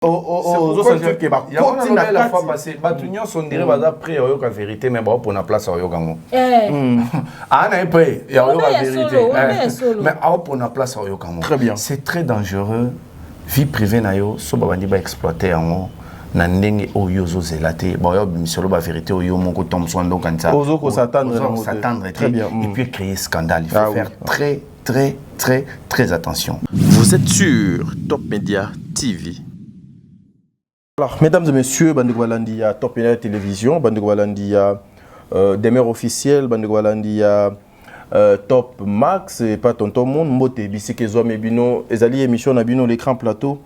Il y a la fois passée, Batunion sont dirés après la vérité, mais bon pour la place au Yogango. Ah non, après il y a la vérité, mais pour la place au Yogango. Très bien. C'est très dangereux. Vie privée na yo, so babandi ba exploiter en na ndenge oyo zo zelate, bon yo misolo ba vérité oyo moko Thompson donc kanza. Ozo ko s'attendre très bien et puis créer scandale. Il faut faire très attention. Vous êtes sur Top Media TV. Alors, mesdames et messieurs, Bandeko Balandia, Top Media Télévision, Bandeko Balandia, des maires officiels, Bandeko Balandia, Top Max, et pas tonton monde, Moté, Bissike Zouame Bino, Ezali émission Nabino, l'écran plateau,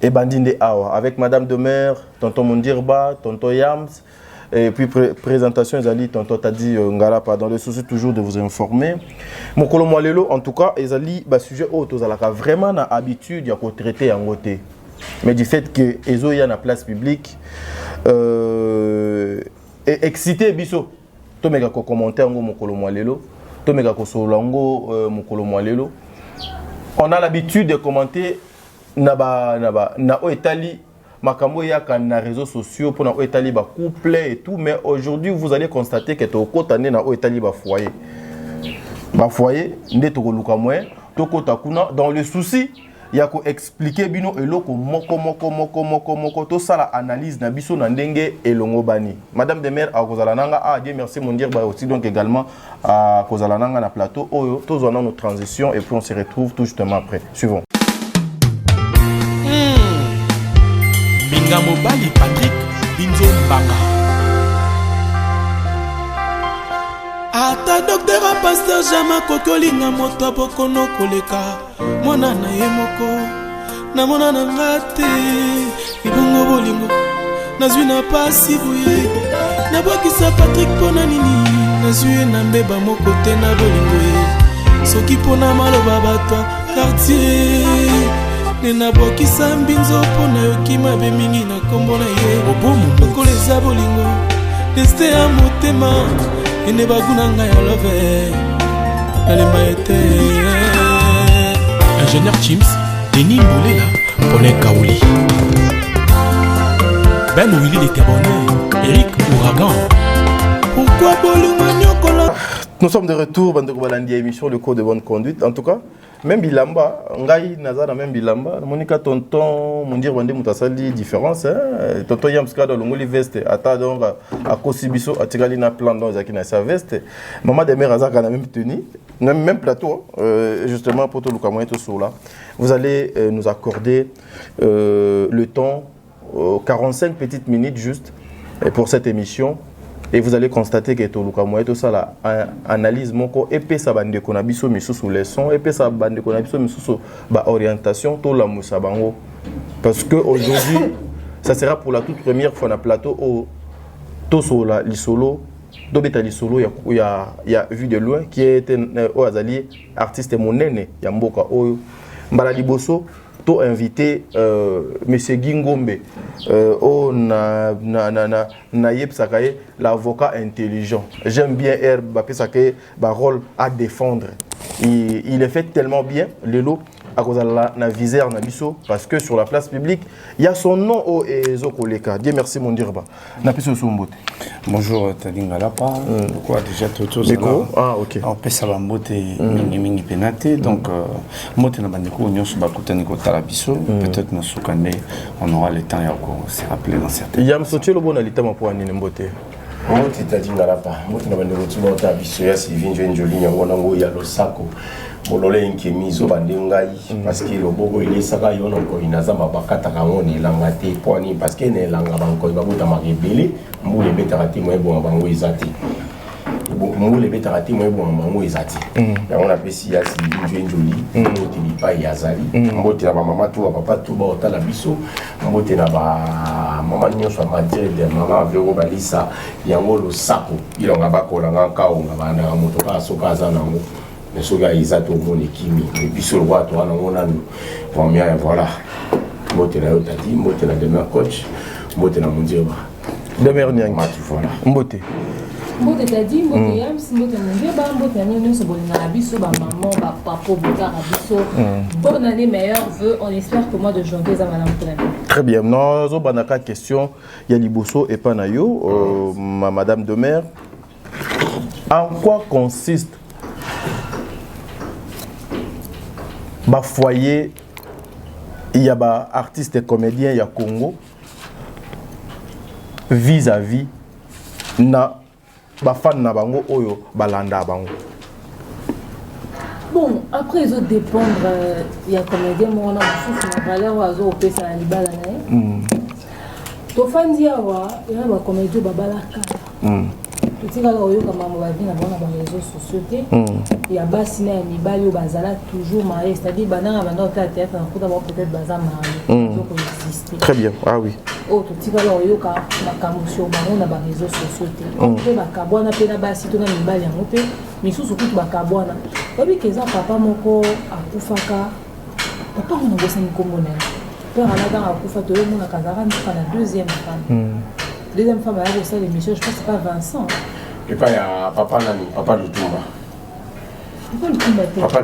et Bandinde Awa, avec Madame de Maire, tonton Mondirba, tonton Yams, et puis présentation Ezali, tonton Tadi Ngarapa, dans le souci toujours de vous informer. Mon colon Lelo, en tout cas, Ezali, sujet autre, vraiment na habitude, il y a qu'on traiter en côté. Mais du fait que Ezo y a na place publique, excité biso, to mega ko commentaire ngo mokolo mwalelo, to mega ko solango mokolo mwalelo. On a l'habitude de commenter na o etali makambo ya na réseaux sociaux pour na o etali ba couple et tout, mais aujourd'hui vous allez constater que to kotané na o etali ba foyer. Ba foyer ndé to luka mwe, to kota kuna dans le souci il y a qu'à expliquer bino eloko moko to ça la analyse na biso na ndenge elongo bani. Madame de Maire a kozalananga Dieu merci mon dire aussi donc également à kozalananga na plateau oyo tous on a nos transitions et puis on se retrouve tout justement après. Suivons. Minga Mobali Patrick Binzo Mbanga. Ata docteur a pasteur Jama kokolinga moto bokono koleka. Mona na ye moko na mona na ngate ibongo bolingo nazwi na pasi buye na bokisa Patrick pona nini nazwi na mbeba moko te na bolingo ye soki pona maloba bato quartier ne na bokisa mbinzo pona yokima be mingi na kombo na ye obomu koleza bolingo teste ya motema ene baguna nga ya love nalemba ete Ingénieur Chims, Denis Mbolela, Paulin Kaouli. Ben Willy était bonnet, Eric Ouragan. Pourquoi Bolumagnokola? Nous sommes de retour, Bandeko Balandia émission, le cours de bonne conduite. En tout cas, même Bilamba, Ngai Nazara, même Bilamba, Monica Tonton, mon dire Bandé Moutasali, différence. Tonton Yamska dans le Moli Veste, Ata donc à Kosibiso, à Tigalina Plan dans Zakina sa veste. Maman de Mère Azak a la même tenue, même plateau, justement pour tout le Cameroun tout sur là. Vous allez nous accorder le temps, 45 petites minutes juste, pour cette émission. Et vous allez constater que tout le Cameroun tout ça la analyse moko épais ça bande ko na biso misu sous les sons épais ça bande ko na biso misu sous ba orientation tout la musabango parce que aujourd'hui ça sera pour la toute première fois na plateau au Tosola Lisolo Dobeta Lisolo il y a vu de loin qui était au Azali artiste monene ya mboka oyo mbala liboso to invité monsieur Gingombe Nayeb Sakaye l'avocat intelligent. J'aime bien Sakaye rôle à défendre. Il est fait tellement bien Lelo à cause de la visère Nabiso parce que sur la place publique il y a son nom au Ezokoleka. Dieu merci mon dirba. Nabiso Sombote. Bonjour Tadingalapa. Quoi déjà tout ça. Ah OK. On peut savoir Mbote mingi penate donc Mbote na bandeko nyonso bakutani ko talabiso peut-être na sukane on aura le temps ya ko se rappeler dans certains. Yam soti lo bona litama po anine Mbote. Mbote Tadingalapa. Mbote na bandeko tuba talabiso ya Sylvain Njoli yango nango ya losako. Bolole nkemizo bandengai parce que le bobo il est saka yo non ko inaza mabakata kango ni langate poni parce que ne langa banko babuta marebele mbule betarati mo ebo bango izati mbule betarati mo ebo bango izati ya on appelle si ya si njoli mbote ni pa yazali mbote na mama tu papa tu ba otala biso mbote na ba mama nyonso matere de mama vero balisa yango lo sako ilonga bakola ngaka onga bana moto ka soka za nango mais ce gars ils a tout bon équimi et puis sur le roi toi on a voilà Mbote na yotati Mbote na demain coach Mbote na mondial demain nyang voilà Mbote Mbote tadi mbote yam si mbote mungeba mbote nyono so bolina biso ba maman ba papa bota biso. Bonne année meilleurs vœux, on espère que mois de janvier ça va l'entrer. Très bien. Non, zo banaka question ya liboso et pas nayo ma madame de mère. En quoi consiste ba foyer il y a ba artistes et comédiens ya Congo vis-à-vis na ba fan na bango oyo balanda bango. Bon, après ils ont dépendre il y a comédien mon na souffle na valeur ozo opesa na libala na. To fandi awa il y a ba comédien babalaka. Petit gars oyo kama mobali na bona ba réseaux sociaux té. Il y a basina ya mibali o bazala toujours marié, c'est-à-dire banana banda au théâtre na kuta ba peut-être bazama marié. Donc exister. Très bien. Ah oui. Oh, tout petit gars oyo ka makambo sur bango na ba réseaux sociaux té. On peut ba kabwana pe na basi to na mibali yango pe. Mais sous surtout ba kabwana. Obi keza papa moko akufaka. Papa on a bossé ni komona. Père ala dans akufa to yo mona kazara ni kana deuxième femme. Deuxième femme elle a bossé l'émission, je pense c'est pas Vincent. Et pas ya papa nani, papa Lutumba. Papa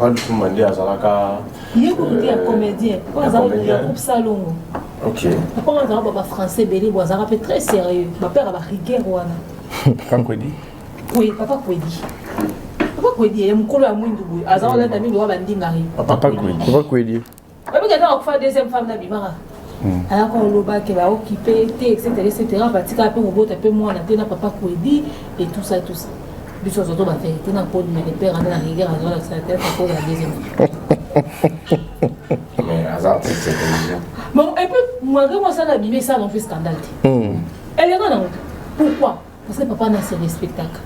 Lutumba ndi azalaka. Il est côté un comédien. Pas un groupe salon. OK. Papa on a papa français belé, bon ça rappelle très sérieux. Ma père a rigueur wana. Quand dit? Oui, papa Kwedi. Papa Kwedi, il y a mukolo ya mwindu boy. Azala la tami loba bandingari. Papa Kwedi. Papa Kwedi. Abi gata okufa deuxième femme na bimara. Alors qu'on loba ke ba occupé etc. Batika pe mobota pe mwana te na papa Kwedi et tout ça. Biso zoto ba vérité na ko mais les pères na rigueur azala sa tête pour la deuxième. Mais azala c'est bien. Bon et puis moi ça na bimé ça non fait scandale. Elle est là. Pourquoi? Parce que papa n'a ses spectacles.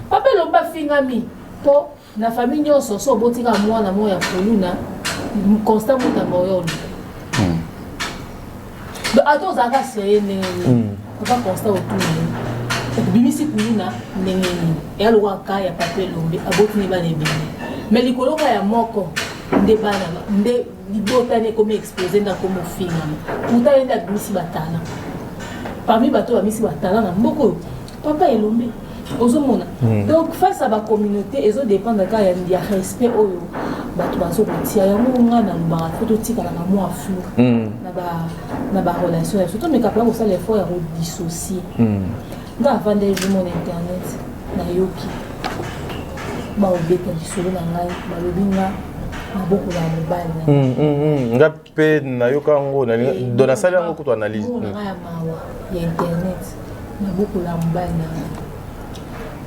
Papa lomba fingami po na famille nyonso so botika mwana moya poluna constant muta moyo. Donc attends ça va c'est papa constant autour. Bimisi poluna nengeni. Et alwa ka ya papa lombe aboti ni ba ne bimi. Mais likoloka ya moko nde bana nde libotane comme exposer na comme fingami. Muta yenda bimisi batana. Parmi bato bimisi batana na mboko. Papa est l'homme. Donc face à la communauté, ils ont dépendre quand il y a respect au yo. Bato baso petit ya monga na ba photo tika na mo aflu. Na ba relation surtout mais capable ça les fois à dissocier. Nga avant de jouer mon internet na yoki. Ba obeka disolo na ngai ba lobinga na beaucoup la mobile. Nga pe na yoka ngo na dona sala ngo ko analyse. Ya internet. Na beaucoup la mobile na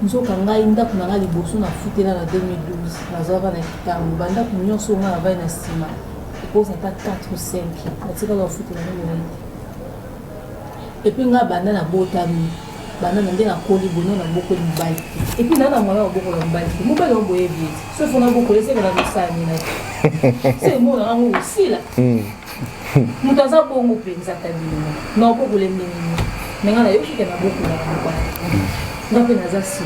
nzoka ngai ndako na ngai liboso na futela na 2012 nazaka na kitambo banda kunyonso nga avai na sima pose ata 4 ou 5 natika la futela na et puis nga banda na botami banda na ndena koli bono na boko mobile et puis nana mwana boko la mobile on boye vite so fona boko laisser que la misani na c'est moi na ngo aussi là mutaza bongo penza tabino na boko le mingi menga na yoki ke na boko la mobile ngape nazasi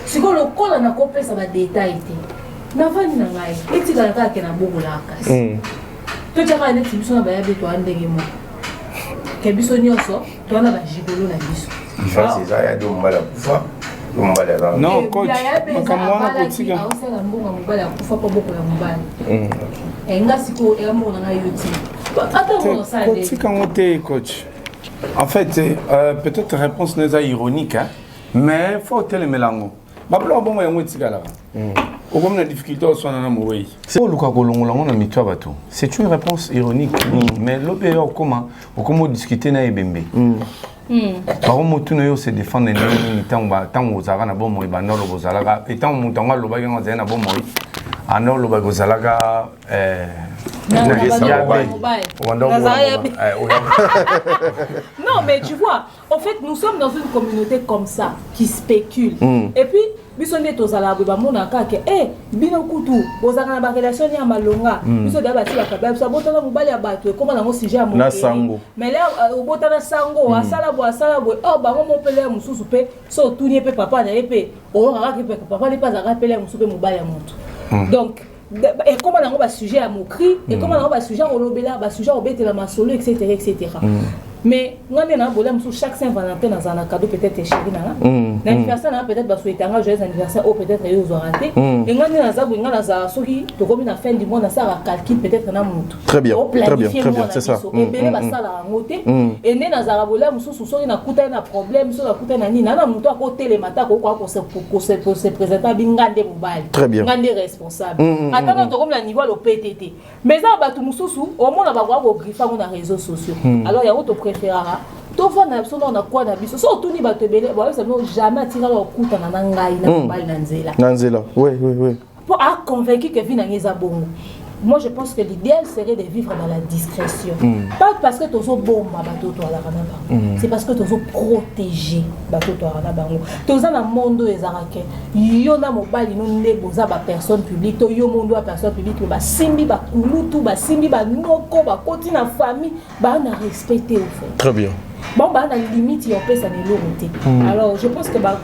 siko lokola na kopesa ba détail te na vani na ngai etika ka ke na boko la kasi to tshaka ne tibiso na ba ya beto andenge mo ke biso nyonso to na ba jigolo na biso c'est ça ya do mbala kufa mbala la non coach makamwana kotika ausela mbonga mbala kufa pa boko la mbala enga siko e mo na ngai yoti ata mo sa de kotika ngote coach. En fait, peut-être réponse n'est pas ironique, hein, mais il faut tellement mélanger. C'est une réponse ironique, mais l'obéir comment discuter na ebembe. Par contre, nous se défendre tant aux arana bon moi banor bozalaga et tant montonga loba nga zena bon moi anor loba bozalaga non, mais tu vois, en fait, nous sommes dans une communauté comme ça, qui spécule. Et puis, bisonne tozala ba mona ka ke bino kutu bozaka na ba relation ya malonga biso da bati ba kabla biso botana mobali ya bato comme na mo sujet ya mo mais là botana sango asala bo bango mo pele mususu pe so tunie pe papa na epe o rara ke pe papa li pas za rappeler mususu pe mobali ya moto donc et comment on a un sujet à moquerie et comment on a un sujet à relobela, un sujet à obéter la masolo, etc. mais on est dans problème sur chaque Saint-Valentin dans un cadeau peut-être chéri l'anniversaire peut-être parce que un joyeux anniversaire ou peut-être ils ont raté et on est dans un soki to comme la fin du mois dans ça calcul peut-être na mutu très bien c'est ça et bien ba ça la ngote et né dans un problème sur soki na kuta na problème sur la kuta na nini na mutu a côté les mata ko se présenter bingande mobile ngande responsable attends to comme la niveau le PTT mais ça ba tout mususu au moins ba ko griffa na réseaux sociaux alors ya auto préférera to vana absolument na quoi na biso so tout ni ba te belé ba ça non jamais tira le kuta na ngai na mobile na nzela oui pour convaincre que vina ngeza bongo. Moi, je pense que l'idéal serait de vivre dans la discrétion. Pas parce que tu as bomba bateau toi la c'est parce que tu as protégé bateau toi la bango. Tu as un monde des araké. Yo na mobile no neboza ba personne publique, to yo monde ba personne publique ba simbi ba kulutu ba simbi ba noko ba koti na famille ba na respecter au fait. Très bien. Bon bah la limite il peut ça ne alors je pense que bah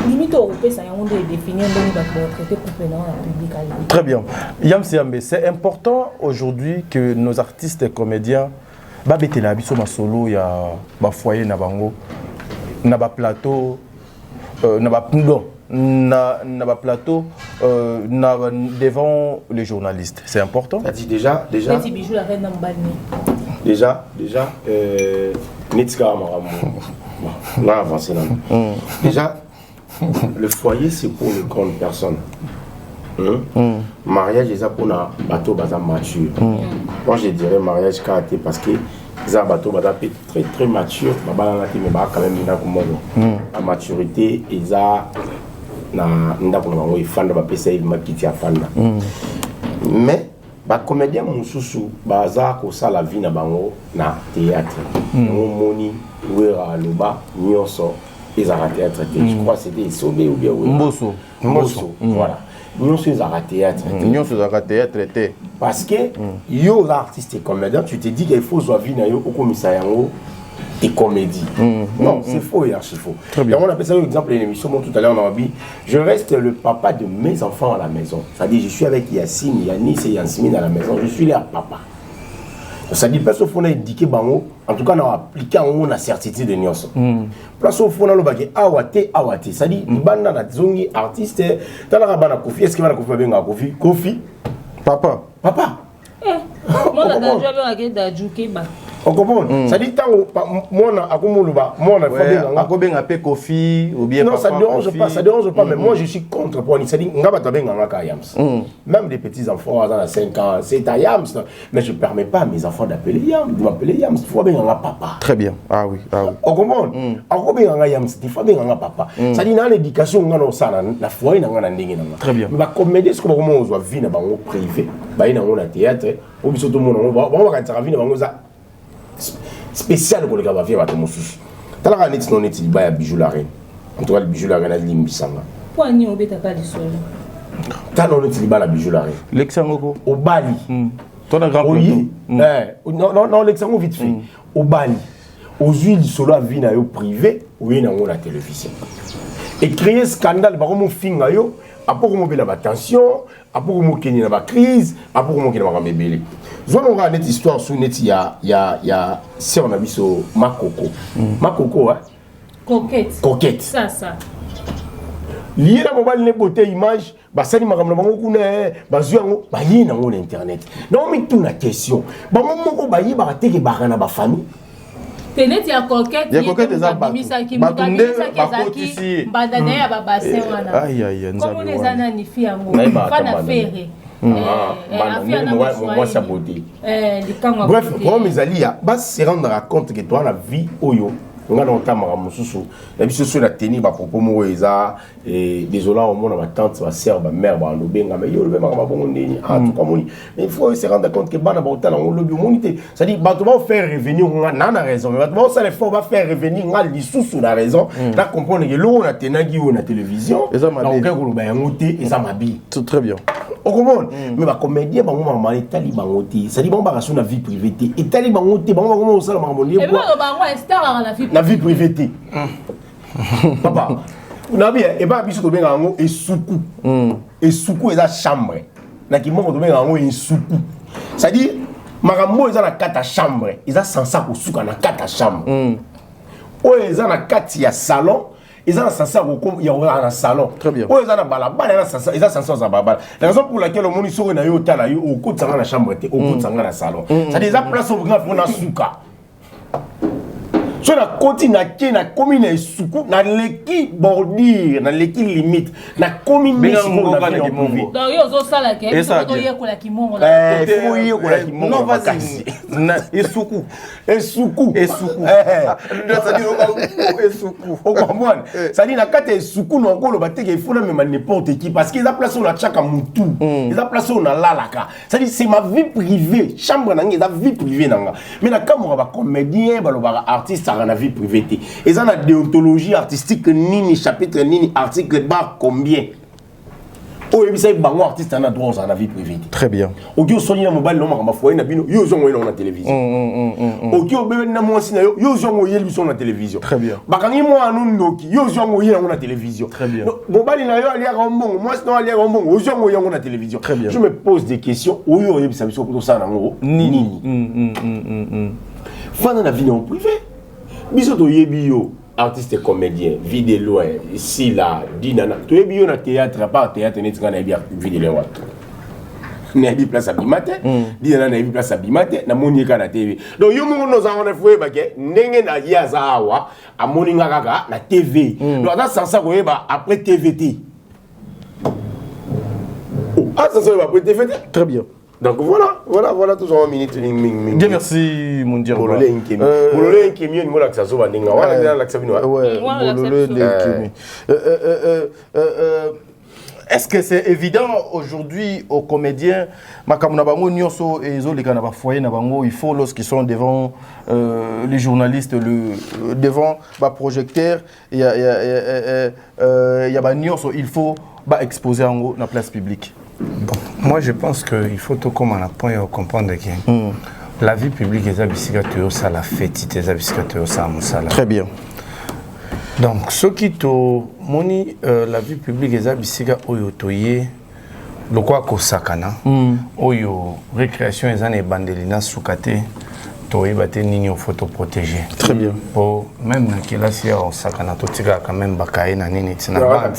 limite européen ça y on doit définir donc traiter complètement la public. Très bien. Yam Siambe, c'est important aujourd'hui que nos artistes et comédiens ba betela biso ma solo ya ba foyer na bango na ba plateau na ba na plateau devant les journalistes. C'est important. Ça dit déjà petit bijou la reine déjà Netka on a avancé là. Déjà, le foyer c'est pour les grandes personnes. Mariage c'est pour un bateau bazar mature. Moi je dirais mariage karaté parce que les bateaux bazar très très mature. Mais quand même la maturité ils a na ndako na bango ifanda ba pesa hivi makiti afanda. Mais ba comédien mususu baza ko sala vie na bango na théâtre moni wera loba nyonso ezara théâtre je crois c'était Sobé ou bien Mbosso voilà nyonso ezara théâtre parce que yo l'artiste et comédien tu te dis qu'il faut zo vie na yo okomisa yango et comédie. Non, c'est faux et archi faux. On appelle ça un exemple d'une émission, tout à l'heure on a dit, je reste le papa de mes enfants à la maison. C'est-à-dire, je suis avec Yassine, Yanis et Yansmine à la maison, je suis leur papa. C'est-à-dire, place au fond, on a indiqué, en tout cas, on a appliqué en la certitude de Nyonso. Place au fond, on a dit, awate. C'est-à-dire, il y a des zongi artistes, dans la rabana Kofi, est-ce qu'il y a un Kofi? Kofi? Papa. Moi, on a déjà vu un on comprend. Ça dit tant moi a fait Kofi ou bien non, ça dérange pas mais moi je suis contre pour ça dit même des petits enfants à 5 ans, c'est à Yams mais je permets pas à mes enfants d'appeler Yams, de m'appeler Yams, il faut bien papa. Très bien. Ah oui. On comprend. On bien Yams, il faut bien papa. Ça dit dans l'éducation on a ça la foi na ndenge. Très bien. Mais comédie ce que on doit vivre dans le privé, ba ina on a théâtre, ou biso tout monde on va quand vivre dans ça spécial pour les gars va faire bateau mususu tala ka neti non neti ba ya bijou la reine en tout cas le bijou la reine a limbisanga poignet obeta ka lisolo tala non neti ba la bijou la reine l'exangoko au Bali ton grand plateau non l'exango vite fait au Bali aux huiles solo a vie na yo privé ou na on la télévision et créer scandale ba comme finga yo après comment la tension après comment qu'il y a la crise après comment qu'il y a la mébélé. Zone on a une histoire sur net il y a si on a vu sur Makoko. Makoko hein. Coquette. Ça. Lié la mobile ne beauté image ba sali makambo bango kuna ba zuango ba yi na ngona internet. Non mais tout la question. Ba moko ba yi ba teke ba kana ba famille. Teneti ya coquette eza batunde bakotisi bandana ya babase wana aïe nzambe wana comment les anani yango fana ferré bref pour mes alliés bah se rendre compte que toi la vie oyo on a notamment mususu la biso sur la tenir ba propos mo eza désolé au monde ma tante ma sœur ma mère ba lobenga mais yo le ba bongo ndeni en tout cas moni mais il faut se rendre compte que bana ba otala on lobi monité ça dit ba to ba faire revenir on a raison mais ba to ça les faut va faire revenir on a lisusu la raison là comprendre que l'on a tenagi ou na télévision donc ko ba ngoté et ça m'habille tout très bien on comprend mais ba comédien ba ngoma mali tali ba ngoté ça dit bon ba sur la vie privée et tali ba ngoté ba ngoma ko sala ba ngomoni et ba ngoma star la vie la vie privée. Papa, vous n'avez pas et pas biso to benga ngo esuku. Esuku est la chambre. Na ki mongo to benga ngo esuku. Ça dit makambo eza na kata chambre eza sansa kosuka na kata chambre oyo eza na kati ya salon eza na sansa ya na salon oyo eza na balabala eza sansa za balabala la raison pour laquelle omoni soko na yo tala yo okutanga na chambre te okutanga na salon c'est-à-dire eza place au grand na suka so na koti na ke na komi na esuku na leki bordure na leki limite na komi nisi mo na vie donc yo zo sala ke so to yekola kimongo na faut yekola kimongo non vas-y na esuku esuku o comprendre ça dit na kata esuku no ngolo bateke il faut na même n'importe qui parce qu'ils a placé na chaka mutu ils a placé na lalaka ça dit c'est ma vie privée chambre na ngi za vie privée nanga mais na kamora ba comédien ba lo ba artiste na vie privée et ça na déontologie artistique nini chapitre nini article bar combien oh et ça bango artiste na droit na vie privée très bien okio soni na mobile no makamba foyer na bino yo zongo na télévision okio bebe na mwasi na yo zongo yeli biso na télévision très bien bakangi mo anu ndoki yo zongo yeli na télévision très bien mobile na yo ali ka mbongo mwasi na ali ka mbongo yo zongo yango na télévision très bien je me pose des questions oyo yebi sa biso pour ça na ngo nini fana na vie non privée biso to yebi yo artiste et comédien vie de loin ici là dinana to yebi yo na théâtre pas théâtre ni tika na yebi vie de loin na yebi place abimate dinana na yebi place abimate na monika na TV donc yo mo no za on fwe ba ke ndenge na ya za awa amoni nga kaka na TV donc ça sansa ko yeba après TVT ah ça va après TVT très bien. Donc voilà toujours en minute. Bien merci mon dieu. Bololé Nkemi, on a l'accès à Ninga. Voilà l'accès à Bololé Nkemi. Est-ce que c'est évident aujourd'hui aux comédiens, makamuna bango nyonso et zo les kana ba foyer na bango, il faut lorsqu'ils sont devant les journalistes devant ba projecteur il y a ba nyonso il faut ba exposer en la place publique. Bon, moi je pense qu'il faut tout comme on a point à comprendre que la vie publique est abisikato ça la fête est abisikato ça musala. Très bien. Donc ce qui to moni la vie publique est abisika oyo toye le quoi ko sakana oyo récréation est ane bandelina sukate toye baté nini au photo protégé. Très bien. Pour même na kelasi ya sakana to tika quand même bakaye na nini tina band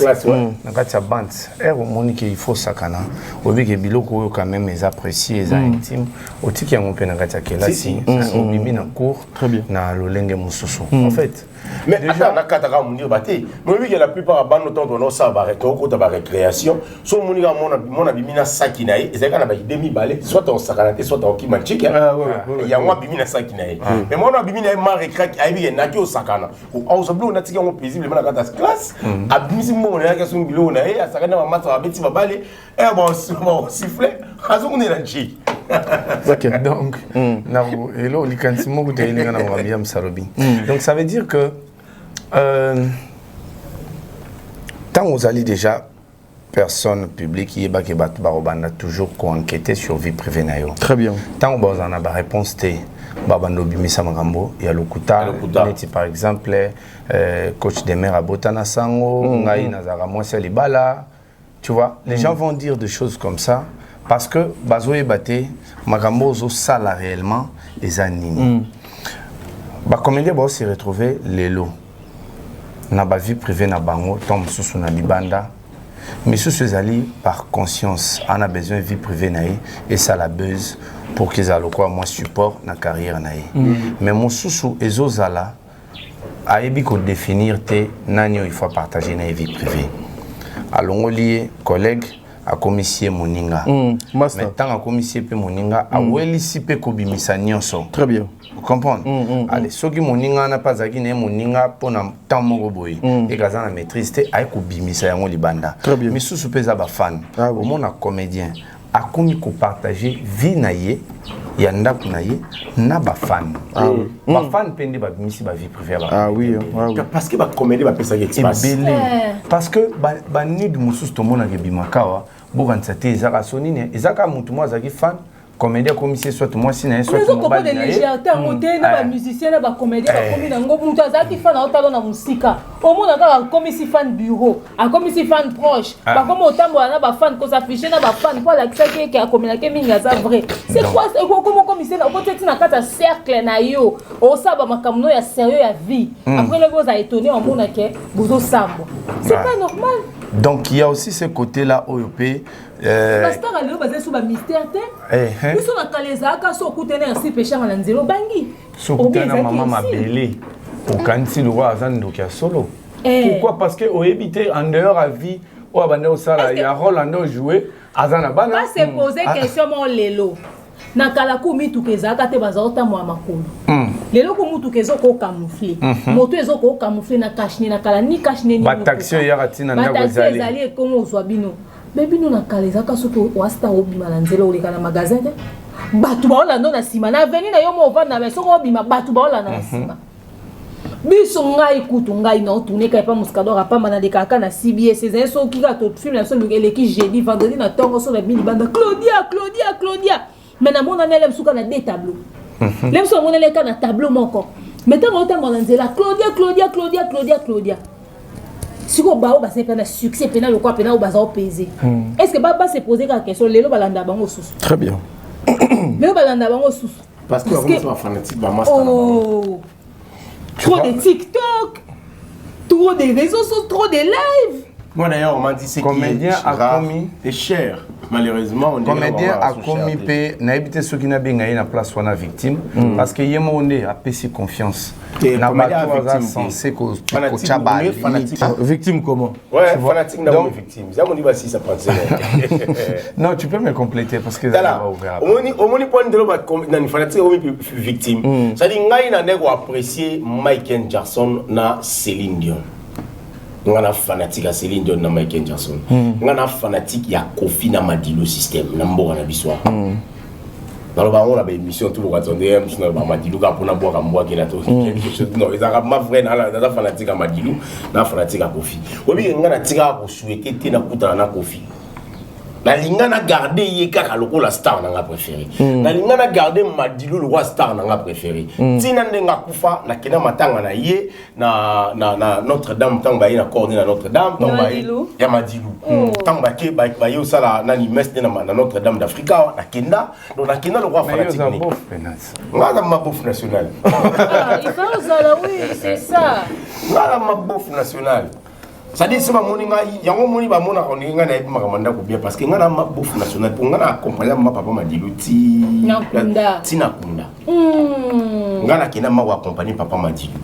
na katia band ero moni que il faut sakana obi ke biloko oyo quand même les apprécier les intime o tiki ya mpe na katia kelasi o bibi na cours na lolenge mususu en fait. Mais déjà, on a 4 ans, on dit que la plupart des bandes ont ça, on récréation. Soit on a bimina sakinae, et c'est quand on a demi-balé, soit on sakanaté, soit on kimanchik. Il y a moi bimina sakinae. Mais moi on a bimina ma récréation, il y a naki au sakana. On se bloque, on a tiré mon paisible, on a gâté classe. A bimisi on a gâté son bilo, on a eu à sakana ma matre, à bêti ma balé, et on sifflet, à son on est là chi. Donc, donc ça veut dire que tant vous allez déjà personne publique qui est toujours enquêter sur vie privée. Très bien. Tant vous en avez réponse Babando Bimisa Magambo, il y a Lokuta, par exemple, coach des mères à Botana Sango, Ngaï Nazara Moïse Libala, tu vois, les gens vont dire des choses comme ça. Parce que Bazoé Baté, Magambo zo sala réellement les anines. Comédien va se retrouver les lots. Na ba vie privée na bango, tombe sous na libanda. Mais sous ces alliés, par conscience, on a besoin de vie privée naïe et ça la buzz pour qu'ils aient quoi moi support na carrière naïe. Mais mon sous et zozala a ébi qu'on définir te nanyo il faut partager na vie privée. Allons lier collègue a commissie moninga. Mais tant a commissie pe moninga a welisi pe kobimisa nyonso. Très bien. Vous comprenez? Allez, ceux qui moninga n'a pas agi ne moninga pour na temps moko boy. Et gaza na maîtrise te ay kobimisa yango libanda. Très bien. Mais sous pesa ba fan. Au monde a comédien a komi ko partager vie na ye ya ndaku na ye na ba fan. Ba fan pende ba bimisi ba vie privée ba. Ah oui. Parce que ba comédie ba pesa espace. Parce que ba need mususu to mona ke bimakawa. Bogan sate ezaka sonine ezaka mutu mo azaki fan comédien commissaire soit moi si na soit moi pas de légèreté en modèle na ba musicien na ba comédien ba komi na ngo mutu azaki fan na otalo na musika au moins na comme si fan bureau a comme si fan proche ba comme otambo na ba fan ko s'afficher na ba fan pour la qui a communiquer minga ça vrai c'est quoi comment commissaire na côté na kata cercle na yo o saba makamno ya sérieux ya vie après le gars a étonné en mona ke bozo sambo c'est pas normal. Donc il y a aussi ce côté là OP parce que là basé sur ba mystère ils sont dans les aka so kutena si péchant na nzelo bangi so kutena maman mabele au kanti le roi azando kia solo pourquoi parce que au éviter en dehors à vie ou abandé au sala il y a rôle en jouer azana bana pas se poser question mon lelo na kala ku mitu kezaka te bazota mwa makolo lelo ko mutu kezo ko camoufler moto ezo ko camoufler na kashni na kala ni kashni ni ba taxi ya ratina ndako ezali ezali komo zwa bino bebi no na kala ezaka soto wasta obima na nzelo oleka na magasin te batu ba olanda na sima na veni na yo mo vanda na soko obima batu ba olanda na sima biso ngai kutu ngai na otourner kai pa muskadora pa mana de kaka na CBS c'est so ki ka to film na so eleki jeudi vendredi na tongo so na bini banda Claudia mais na mona nele msuka na deux tableaux lem so mona le ka na tableau moko maintenant on tellement dans la Claudia siko bao ba se pena succès pena le quoi pena au bazar peser est-ce que ba se poser la question lelo balanda bango susu très bien lelo balanda bango susu parce que on est fanatique ba master trop de TikTok, trop de réseaux sociaux, trop de live. Moi d'ailleurs on m'a dit c'est comédien a commis et cher malheureusement on comédien a commis pe na habité ceux qui n'a bien gagné la place soit la victime parce que yemo on est a péché confiance na ba censé ko chaba victime comment ouais fanatique na victime ça on dit bah si ça prend non tu peux me compléter parce que ça va ouvert au moni point de l'homme na ni fanatique au victime ça dit ngai na nego apprécier Michael Jackson na Céline Dion. Ngana fanatique à Céline Dion na Michael Jackson. Ngana fanatique ya Kofi na Madilu système na mboka na biswa. Dans le baron la émission tout le attendait na ba Madilu ka pona boka mboka na to. Non, ils a ma frère na fanatique à Madilu na fanatique à Kofi. Obi ngana tika ko souhaiter te na kutana na Kofi. La lingana garder yeka loko la star na nga préféré. La lingana garder Madilu le roi star na nga préféré. Tina ndenga kufa na kena matanga na ye na Notre-Dame tanga na corne na Notre-Dame tanga ya Madilu. Tanga ke ba yo sala na ni messe na Notre-Dame d'Africa na kenda donc na kenda le roi fanatique. Ngala ma bouffe nationale. Ah, il faut ça oui, c'est ça. Ngala ma bouffe nationale. Ça dit, c'est ma moninga, il y a un moni ba mona on inga na makamanda ko bien parce que ngana ma bouffe nationale pour ngana accompagner ma papa Madilu ti nakunda. Ngana kina ma accompagner papa Madilu.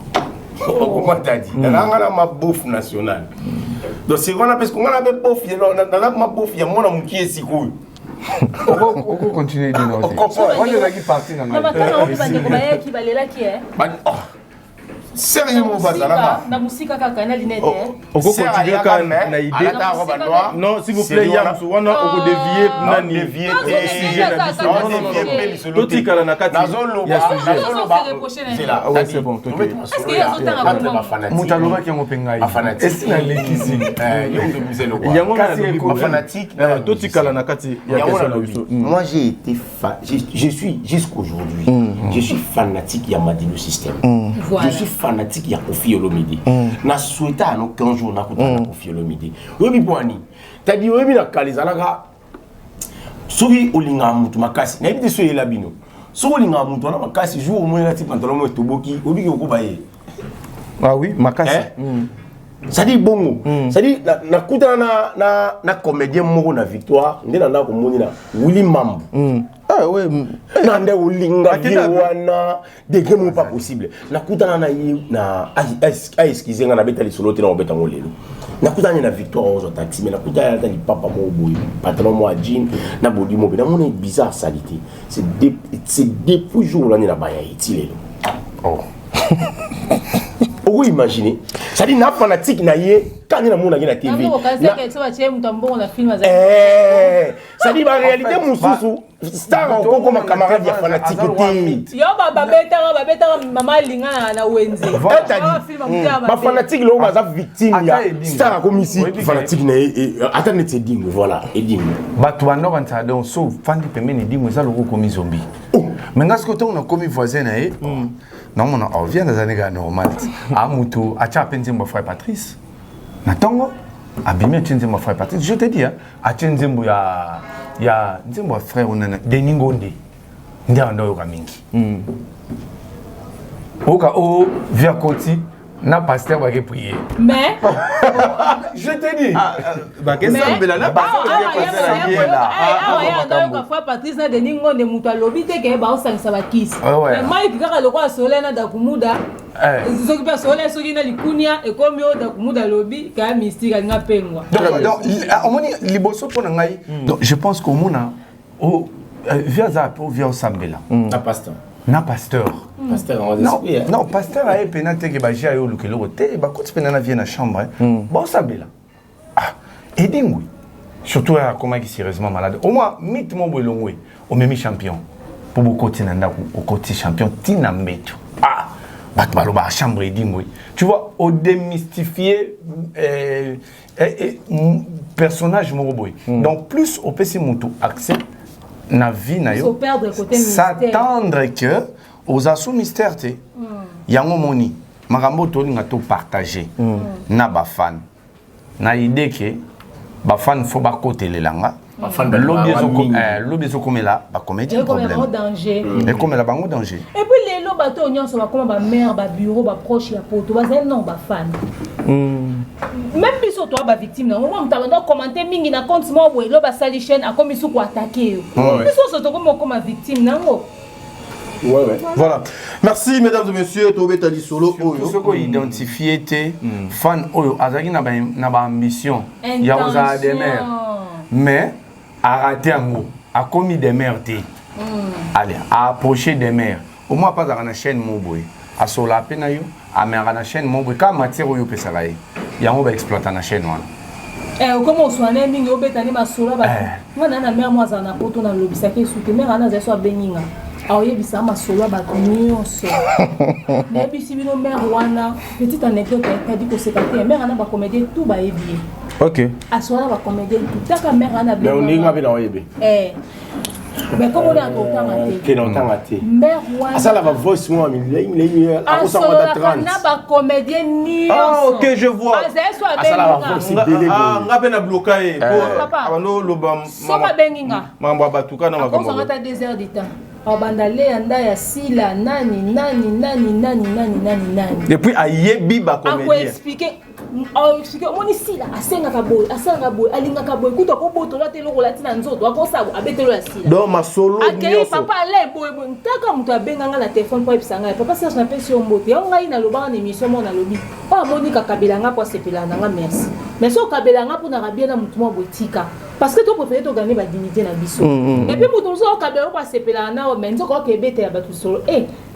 Comment t'as dit? Ngana ma bouffe nationale. Donc c'est qu'on a parce qu'on a be bouffe, na ma bouffe ya mona muki esiku. On peut continuer de nous. On est là qui parti na. Mama kana obi bande ko baye ki balela ki sérieusement bazalaka na musika kaka na linete on peut continuer quand na idée non s'il vous plaît yamsu wana on peut dévier na dévier sujet na biso non totikala na kati ya sujet c'est là ouais c'est bon est-ce que yazo tanga mutaloba ki ngo pengai est-ce na lekisi yo de musée le roi yango na fanatique totikala na kati ya question na biso moi j'ai été je suis jusqu'aujourd'hui je suis fanatique ya Madilu système je suis fanatique ya Kofi Olomide na souhaita à nos 15 jours na kutana Kofi Olomide webi bwani tadi webi na kalizalaka soki olinga mutu makasi na ebite so yela bino soki olinga mutu na makasi jour au moins na ti pantalon mo toboki obi ko baye ah oui makasi ça dit bongo ça dit na kutana na comédien moko na Victoire ndena na ko monina Willy Mambu ah ouais nande olinga wana deke mo pas possible na kutana na na excusez nga na beta lisolo te na obeta ngo lelo na kutana na Victoire ozo taxi mais na kutana na papa mo boy patron mo jean na body mo na mon bizarre salité c'est depuis jour là ni na baya iti lelo oh vous imaginez ça dit na fanatique na ye tangi na mona ngina TV ça dit la réalité mususu star encore comme camarade ya fanatique ti yo babeta mama linga na wenze ba fanatique lo baza victime ya star comme ici fanatique na attendez c'est dingue voilà et dingue bato bando banta donc so fandi pemeni dingue ça loko comme zombie mais ngas ko ton na comme voisin na non mon on vient des années normal a mutu a cha penzi mon frère Patrice na tongo abimé tchenze mon frère Patrice je te dis a tchenze mbu ya nzembo frère onana Deningonde ndia ndo yoka mingi oka o via koti na pasteur va prier mais je te dis ba kesa mbela na frère Patrice na Deningonde mutu alobi te ke ba osangisa ba kisi mais mai kaka lokwa solena da kumuda soki pa solena soki na likunia ekomi o da kumuda lobi ka mystique nga pengwa donc omoni liboso pona ngai donc je pense qu'au mona o via za po via osambela na pasteur non pasteur a penate ke ba jia yo lukelo te ba koti penana vient na chambre ba osambela et dingui surtout à comment qui sérieusement malade au moins mythe mon bolongwe au même champion pour beaucoup tinanda au côté champion tinambeto batbaloba chambre dingui tu vois au démystifier personnage moroboy donc plus au PC mutu accès na vie na yo s'attendre que aux assauts mystères te yango moni makambo tolinga to partager na ba fan na idée que ba fan faut ba kotelelanga lobi zo komela ba comédien problème et comme la bango danger et puis les lo bato nyonso ba comme ba mère ba bureau ba proche ya poto ba non ba fan même biso toi ba victime na moi mtabanda commenter mingi na compte moi we lo ba sali chaîne a comme isu ko attaquer biso so to comme victime nango. Voilà. Merci mesdames et messieurs, Tobé Tali Solo. Ce qu'on identifie était fan oyo azaki na ba ambition ya oza des mères mais a raté un mot a commis des mères allez a approché des mères au moins pas dans la chaîne moboy a sur la peine yo a mère na chaîne moboy ka matière oyo pesa lai ya on va exploiter na chaîne wana comment soigner mingi obetani masolo ba mwana na mère moi za na poto na lobisa ke souté mère ana za so beninga aoyebisa masolo ba nyonso mais bisi bino mère wana petite anecdote kadi ko sekate mère ana ba comédien tout ba ebi ok asona ba comédien tout taka mère ana mais on ninga bina oyebe mais comme on est en temps que non tangati mère wana ça la voice moi mais a ça va 30 na ba comédien ni ok je vois ça la voice belé ngabe na bloqué papa abano loba so ba benginga mambo batuka na makambo on va 2 heures de temps abandale anda ya sila nani depuis ayebi ba comédien expliquer moni sila asengaka boy alingaka boy kuto ko boto la telo la tina nzoto akosa abetelo ya sila donc masolo nyonso papa ale boy ntaka muto abenganga na téléphone pour ebisanga papa Serge na pesi ombote ya ngai na loba na émission mo na lobi pa monika kabelanga kwa sepela nanga merci mais so kabelanga pour na rabia na mutu mo botika parce que to préféré to gagner ba dignité na biso et puis mutu so kabela kwa sepela na o menzo ko kebete ya batu solo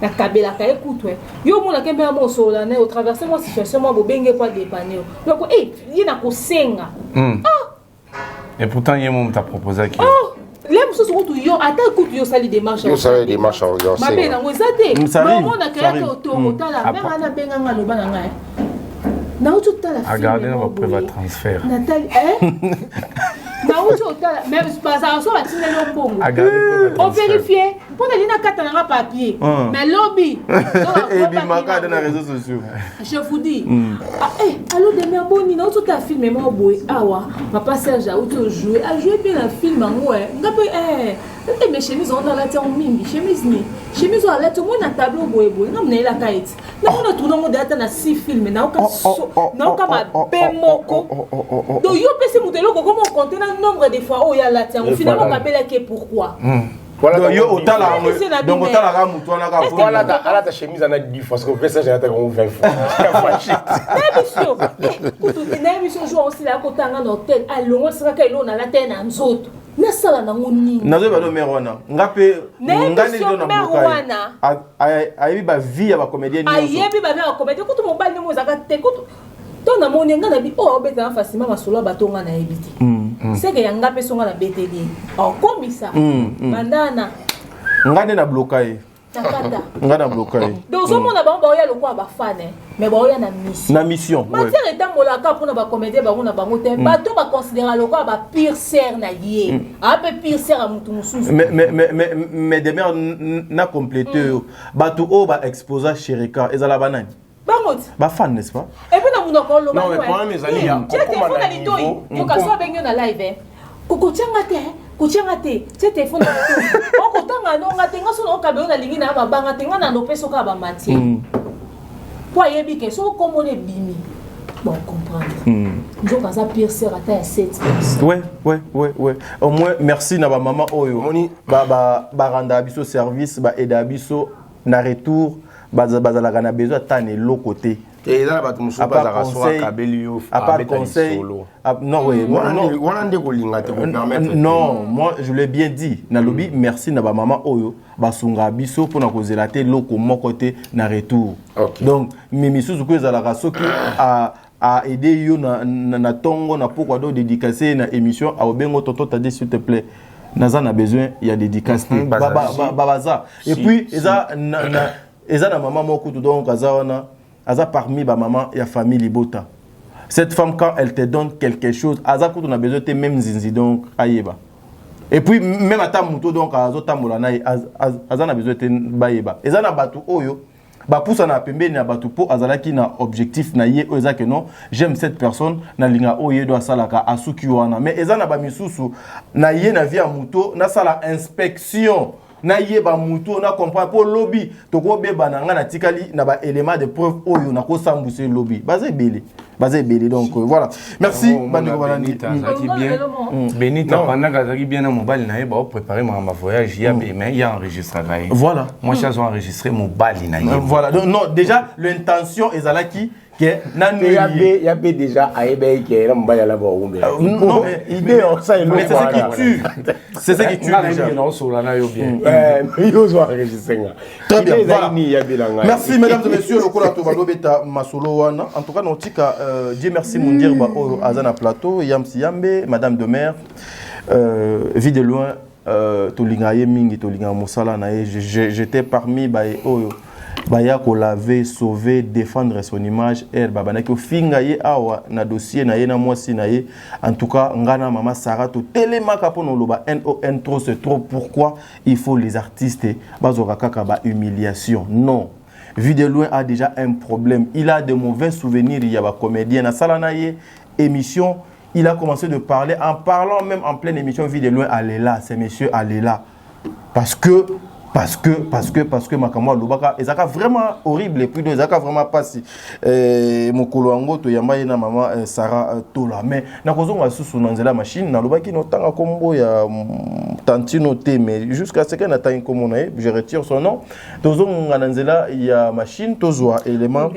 na kabela ka écoute yo mona kembe ya mo solo na au traverser moi situation mo bobenge pas dépanner donc yina ko senga et pourtant yemo t'a proposé qui les muso so to yo ata écoute yo sali démarche yo sali démarche yo ma be na ngozate mais on a créé to motala mais ana benga ngalo bana ngai na utu tala film regarder na préva transfert Nathalie na utu tala même pas ça so batina lo mbongo on vérifier pour aller na kata na papier mais lobby et bi makade na réseaux sociaux je vous dis allô demain boni na utu ta film mo boy awa papa Serge a utu jouer a jouer bien la film ngo ngape mes chemises on la tête en mingi chemise on la tête moi na tableau boy ngamna la kite na on a tourné mo data na 6 films na oka na oka ma pemoko donc yo pese mutelo ko comme on compte na nombre de fois oh ya la tête finalement on appelle que pourquoi voilà yo otala donc otala ka mutu na ka voilà ta chemise en a 10 fois parce que pesa j'ai attaqué 20 fois émission joue aussi la kotanga na hôtel alongo saka ka ilo na la tête na nzoto na sala na ngoni nazo ba do merona ngape ngani do na buka ayebi ba vie ya ba comédien nyonso ayebi ba vie ya comédien kutu mobali mo zaka te kutu to na monenga na bi o beta facilement masolo batonga na ebiti c'est que yanga pe songa na beteli o komisa bandana ngane na bloqué ngana bloqué donc au monde ba oya lokwa ba fan mais ba oya na mission matière etambola ka pona ba comédie ba na bango te bato ba considérer lokwa ba pire serre na yé a peu pire serre a mutu mususu mais demain na complété bato o ba exposa Chérika ezala banani ba fan n'est-ce pas et puis na munoko lo non mais pour mes amis ya comment na lito yo ka so benyo na live koko tianga te c'est téléphone on kotanga no ngate ngaso no ka be na lingi na mabanga te ngana no peso ka ba mati kwa yebi ke so comme on est bimi bon comprendre donc ça pire c'est à 7 ouais au moins merci na ba maman oyo ba randa biso service ba aider biso na retour bazala na besoin tane l'autre côté et là ba tout ça ba conseil à part conseil non oui non moi je l'ai bien dit na lobby merci na ba maman oyo ba sunga biso pour na kozela te loko mon côté na retour donc mimisu ko ezala soki a aider yo na tongo na pourquoi do dédicacer na émission a obengo toto tadi s'il te plaît naza na besoin il y a dédicace baza et puis eza na maman moko tout donc aza parmi ba maman ya famille Libota. Cette femme quand elle te donne quelque chose aza ko na besoin te même zinzi donc ayeba. Et puis même ata muto donc azotambola na aza na besoin te bayeba. Eza na batu oyo ba poussa na pembeni na batu po azalaki na objectif na ye oza que non j'aime cette personne na linga oye do salaka asuki wana mais eza na ba misusu na ye na via muto na sala inspection na yeba muto na comprendre pour lobby to ko beba na ngana tikali na ba élément de preuve oyo na ko sambuse lobby basé belé donc voilà merci bandeko balandi Benita pendant que bien na mobile na yeba préparer ma voyage ya mais il y a enregistré voilà moi je suis enregistré mobile na voilà donc non déjà l'intention ezalaki que nanu ya be déjà ayebe ke na mbaya la ba umbe non mais idée ça mais c'est ce qui tue déjà non sola na yo bien yo zo enregistré très bien voilà merci mesdames et messieurs le kola to balobeta masolo wana en tout cas notika Dieu merci mon dire ba o azana plateau yamsi yambe madame de maire vie de loin to lingaye mingi to linga musala na j'étais parmi ba oyo baya ko laver sauver défendre son image elle babana ko finga ye awa na dossier na ye na mwasi na ye en tout cas ngana mama Sarah to telema ka pono loba NON trop c'est trop pourquoi il faut les artistes bazoka kaka ba humiliation non Vu de loin a déjà un problème il a de mauvais souvenirs il y a ba comédien na sala na ye émission il a commencé de parler en parlant même en pleine émission Vu de loin allez là c'est monsieur allez là parce que makamwa lobaka ezaka vraiment horrible et puis ezaka vraiment passé mokolo yango to yamba na maman Sarah Tola mais na kozonga susu na nzela machine na lobaki no tanga kombo ya Tantino T mais jusqu'à ce que na tanga kombo na je retire son nom tozonga na nzela ya machine tozwa élément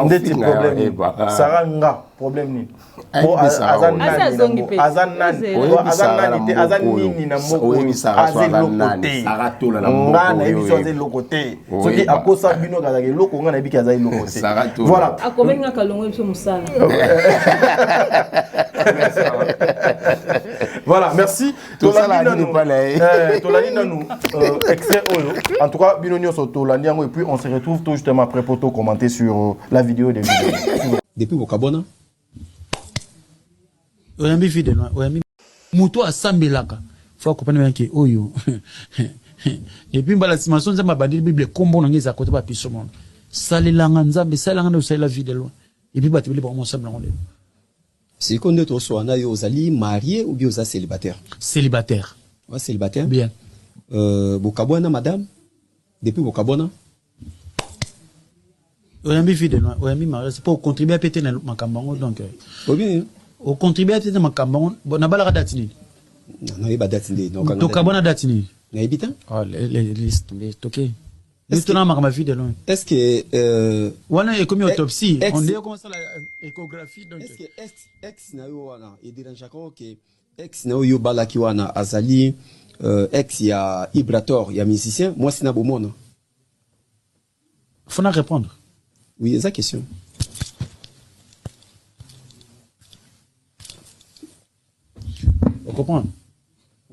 ndeti problème Sarah nga problème ni po azan nani na moko ngana ebiso aze lokote soki akosa bino kazaki loko ngana ebiki azali lokote voilà akomenga kalongo ebiso musala voilà merci tolani nanu excès oyo en tout cas bino nyonso tolandi yango et puis on se retrouve tout justement après pour tout commenter sur la vidéo des vidéos depuis Bokabona oyambi vidéo oyambi muto asambelaka faut comprendre que oyo et puis mbala simation nzamba bandili bible kombo na ngeza côté ba piso monde salelanga nzambe salanga na usala vidéo et puis batibili ba ensemble ngole si qu'on est au na yo ozali marié ou bien oza célibataire ouais célibataire bien Bokabona madame depuis Bokabona oyambi vidéo oyambi mariage pour contribuer à péter na makambango donc bien au contribuer à péter makambango na balaka datini non il ba datini donc to kabona datini na ebita oh les toqué est-ce que wana est comme autopsie on dit comment ça la échographie donc est-ce que ex na yo wana et dérange que ex na yo balaki wana azali ex ya Ibrator ya musicien moi c'est na bomona faut na répondre oui c'est la question comprendre.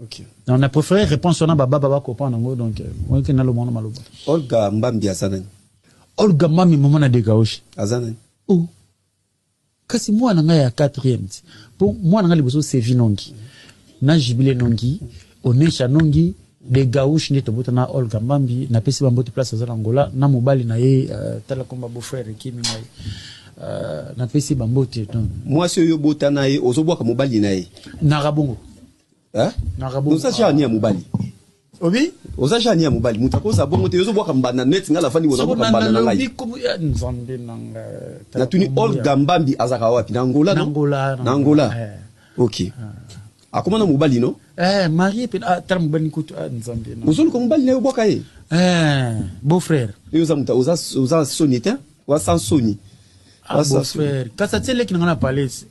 OK. Donc on a préféré répondre sur baba comprendre donc on est dans le monde maloba. Olga Mbambi azanani. Olga Mbambi maman na degaoshi. Azanani. Oh. Kasi moi na ya 4e. Pour moi na liboso Sevi Nongi. Na Jibile Nongi, Onesha Nongi, de gauche ni tobota na Olga Mbambi na pesi bambote place za Angola na mobali na ye tala komba beau frère Kimi mai. Na pesi bambote non. Moi si yo bota na ye ozobwaka mobali na ye. Na rabongo. Hein? Na rabongo. Oza jani ya mobali. Obi? Oza jani ya mobali. Mutako sa bongo te ozobwaka mbana net ngala fani ozobwaka mbana na ngai. Nzambe nanga. Na tuni Olga Mbambi azaka wapi na Angola no? Na Angola. OK. Akomana mobali no? Marie pe tram bani kutu Nzambe. Ozolo ko mobali na yo bwaka ye? Beau frère. Yo za muta oza soni te? Wa sans soni. Beau frère. Kasa tele ki ngana palais.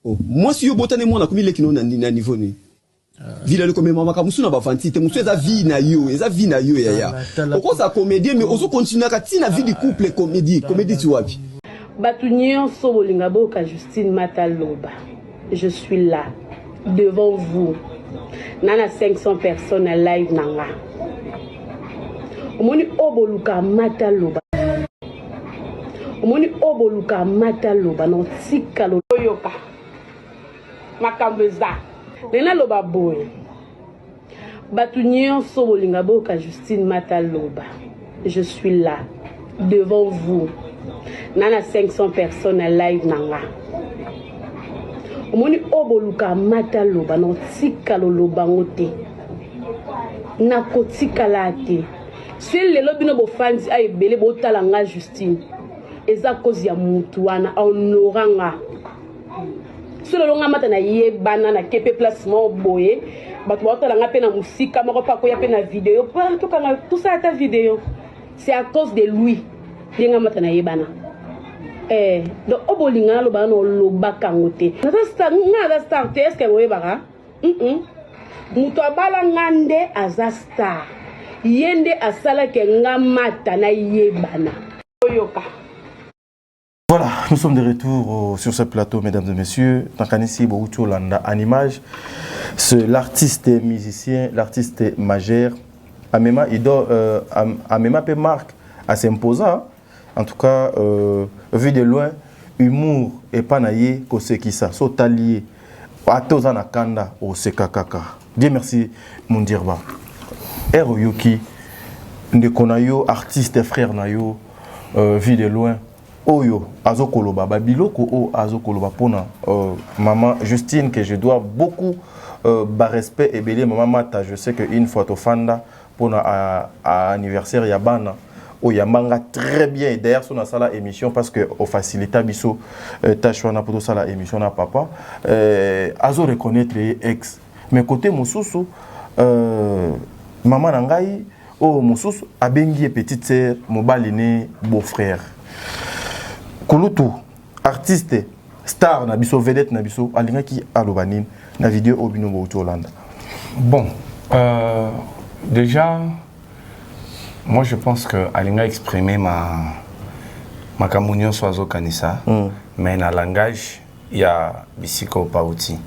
Oh, moi si yo botane mo na komi leki no na niveau ni. Vila le comme mama ka musu na ba fanti te musu eza vie na yo ya. Oko sa comédie mais ozo continuer ka tina vie du couple comédie tu wapi. Batunyon so bolinga boka Justine Mataloba. Je suis là devant vous. Nana 500 personnes à live nanga. Omoni oboluka Mataloba. Omoni oboluka Mataloba no tika lo yoka. Makambeza. Nena loba boy. Batunyon so bolinga boka Justine Mataloba. Je suis là devant vous. Nana 500 personnes à live nanga. Omoni oboluka Mataloba no tika lo loba ngote. Na kotika late. Si le lobi no bo fans ay bele bo talanga Justine. Eza kozi ya mutu wana honoranga. Si le longa mata na ye bana na kepe placement boye, bato ba talanga pe na musika moko pa ko ya pe na vidéo, pa to kanga tout ça ta vidéo. C'est à cause de lui. Linga mata na ye bana. Donc obolinga lo bana lo bakangote. Na star te est-ce que vous bara? Mutu abala ngande aza star. Yende asala ke ngamata na ye bana. Oyoka. Voilà, nous sommes de retour sur ce plateau, mesdames et messieurs. Tankanisi Boutou Landa en image. C'est l'artiste musicien, l'artiste majeur. Amema, Amema peut marque à s'imposer. En tout cas, vu de loin, humour et panaye, kosekisa, sotalier, atozana kanda, o sekakaka. Dieu merci, mon dirba. Ero Yoki, Ndekonayo, artiste frère Nayo, vu de loin. Oyo, Azokoloba, Babiloko, O Azokoloba, Pona, maman Justine, que je dois beaucoup respect et belé, maman Mata, je sais qu'une fois au Fanda, Pona à anniversaire, Yabana, O Yamanga très bien, d'ailleurs, sur la salle émission, parce que au facilita biso, Tachouana pour la émission, na papa, Azo reconnaître les ex. Mais côté Moussoussou, maman Nangaï, O Moussoussou, Abengi petite sœur, Mobaline, beau-frère. Kulutu, artiste, star, nabiso, vedette, nabiso, alinga ki alobanin, na vidéo Obino Boutou Hollande. Bon, déjà, moi je pense que alinga a exprimé ma communion soiseau kanisa, mais dans le langage, il y a Bisiko Pauti.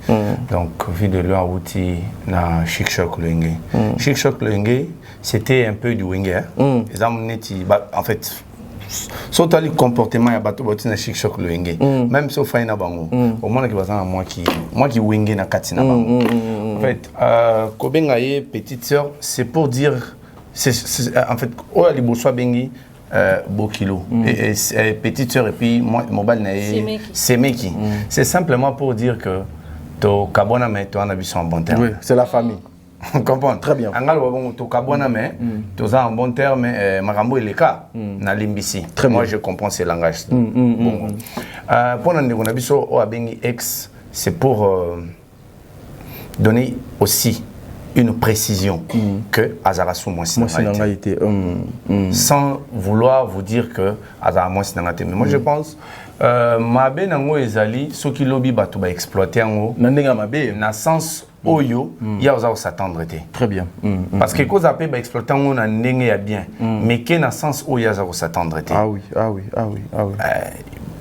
Donc, vidéo de l'outil na Chic Choc Luenge. Chic Choc Luenge, c'était un peu du Wenge. En fait, sauf le comportement ya bato botina Chic Choc Luenge. Même sauf faina bango. Au moins qui bazana moi qui Wenge na katina bango. En fait, Kobengaye petite sœur, c'est pour dire en fait oya liboso bengi Bokilo et petite sœur et puis moi mobile nae Semeki. C'est simplement pour dire que to kabona mais to en habitude en bon terme. Oui, c'est la famille. Comprends très bien. Angal wabongo to kabona mais to en bon terme marambo il est cas na limbisi. Moi je comprends ces langages. Bon. Pour nous on a biso o abengi ex c'est pour donner aussi une précision que Azarasu Moisinangate. Sans vouloir vous dire que Azarasu Moisinangate. Mais moi je pense Mabe Nango Ezali, ceux qui lobby batu ba exploiter en haut, na sens Oyo, il y a aux s'attendre. Très bien. Parce que cause après ba exploiter en haut na ndenge ya bien, mais que na sens Oyo ya s'attendre. Ah oui, ah oui, ah oui, ah oui.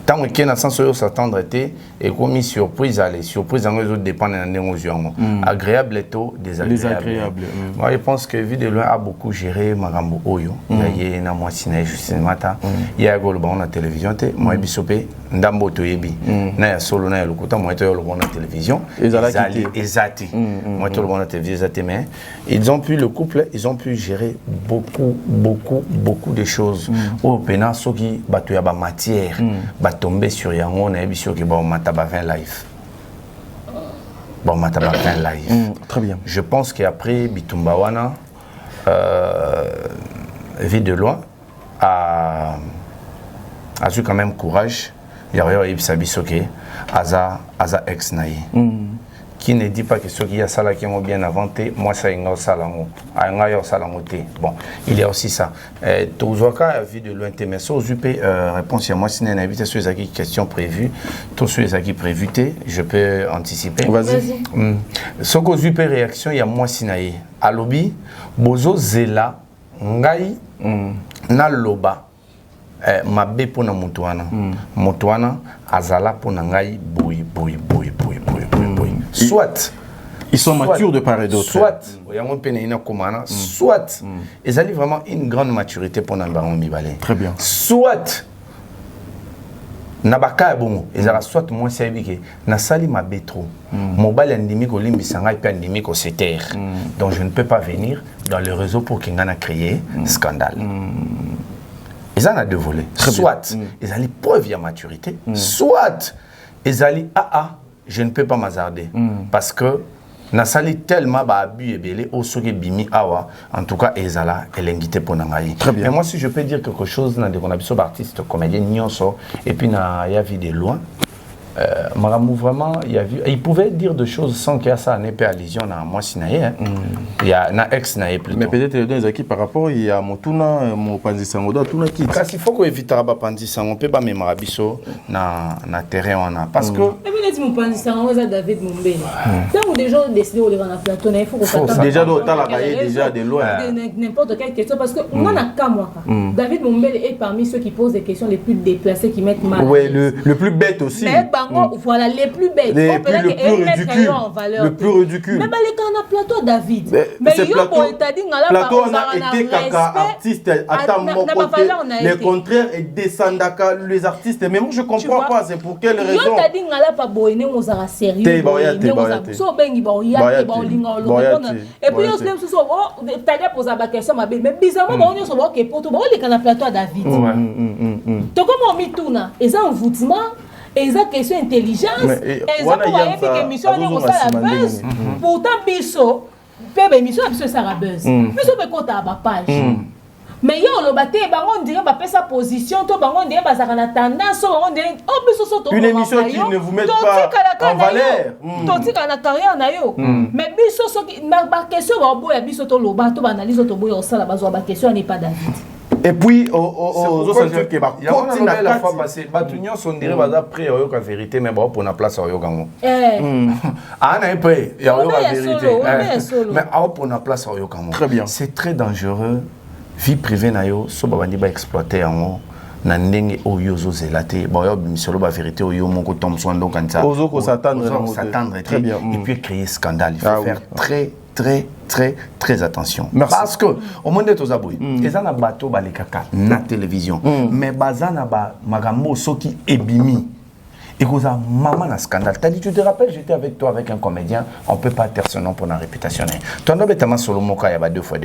tant que na sens où s'attendre était et comme surprise aller surprise en eux dépend de l'émotion agréable et tout désagréable. Moi je pense que vu de loin a beaucoup géré magambo oyo il na moi ciné juste mata il y a golo bon na télévision te moi bisopé ndambo to yebi na ya solo na ya lokuta moi to yo bon na télévision ezati moi to bon na télévision ezati mais ils ont pu le couple ils ont pu gérer beaucoup de choses au pena soki bato ya ba matière ba tomber sur yango na yebi soki bon mataba 20 live bon mataba 20 live très bien je pense qu'après Bitumba wana vu de loin a eu quand même courage il y a eu Sabisoke Aza ex naï qui ne dit pas que ceux qui a ça là qui ont bien inventé moi ça y a salango bon il y a aussi ça Tozoka a vu de loin mais ça occupé réponse à moi si n'a invité sur les questions prévues tous ceux qui prévues je peux anticiper vas-y ce que occupé réaction il y a moi si naï à lobby bozo zela ngai na loba mabe pona mutuana azala pona ngai boy soit ils sont matures de part et d'autre soit soit ils ont vraiment une grande maturité pour Nambaron Mibale très bien soit nabaka bongo ezala soit moi sabiki na sali mabe trop mobile endémique au limbisanga et endémique au CTR donc je ne peux pas venir dans le réseau pour qu'il n'en a créé scandale. Ils en ont deux volets. Soit ils ont preuve de maturité, soit ils ont je ne peux pas m'hazarder parce que na sali tellement abus et belé au soke bimi awa en tout cas ezala elengité pour nangai. Mais moi si je peux dire quelque chose na de qu'on a besoin d'artistes comédiens nyonso et puis na ya vu de loin Maramou vraiment il pouvait dire des choses sans qu'il y a ça n'ait pas allusion à moi sinaye il y a na ex naye plutôt mais peut-être les deux équipes par rapport il y a motuna mo panzisango do tuna ki parce qu'il faut qu'on évite ba panzisango peut pas même rabiso na terrain on a parce que et puis les mo panzisango za David Mumbele quand des gens décident de aller dans plateau il faut qu'on fasse déjà do ta la cahier déjà de loin n'importe quelle question parce que on a kamwa David Mumbele est parmi ceux qui posent des questions les plus déplacées qui mettent mal ouais le plus bête aussi voilà les plus bêtes le plus ridicule mais les canaux plateau David mais il y a plateau on a été kaka artiste le contraire et descendaka les artistes mais moi je comprends pas c'est pour quelle raison yo tadi ngala pa boyene ozara sérieux so bengi ba ya ba linga lo et puis yo se so tadi poser ba question mabe mais bizarrement ba on so ba ke poto ba les canaux plateau David to comme on mituna et ça envoûtement et ça question intelligence et ça pour une émission on ça la buzz pourtant biso pe émission biso ça la buzz biso be kota ba page mais yo lo baté bango dirait ba pesa position to bango dirait ba ça na tendance bango dirait oh biso so to une émission qui ne vous met pas en valeur to tika na carrière na yo mais biso so ba question ba boya biso to lo ba to ba analyse to boya ça la ba zo ba question n'est pas David. Et puis, aux autres qui il y a la fois passée, Batunion sont dirés après la vérité, mais pour la place au Yogango. Ah, non, il y a la vérité. Mais pour la place au Yogango. Très bien. C'est très dangereux. Vie privée, so babandi ba exploiter en na ndenge oyo zo zelate ba yo bimisolo ba vérité oyo moko Thompson donc comme ça. Ozo s'attendre très bien. Et puis créer scandale. Il faut faire très attention. Merci. Parce que au monde de Tozaboui, ils ont un bateau balikaka na télévision, mais bazana ba magambo soki ebimi. Et que ça maman na scandale. T'as dit tu te rappelles j'étais avec toi avec un comédien, on peut pas taire son nom pour la réputation. Toi non bêtement solo moka ya ba deux fois.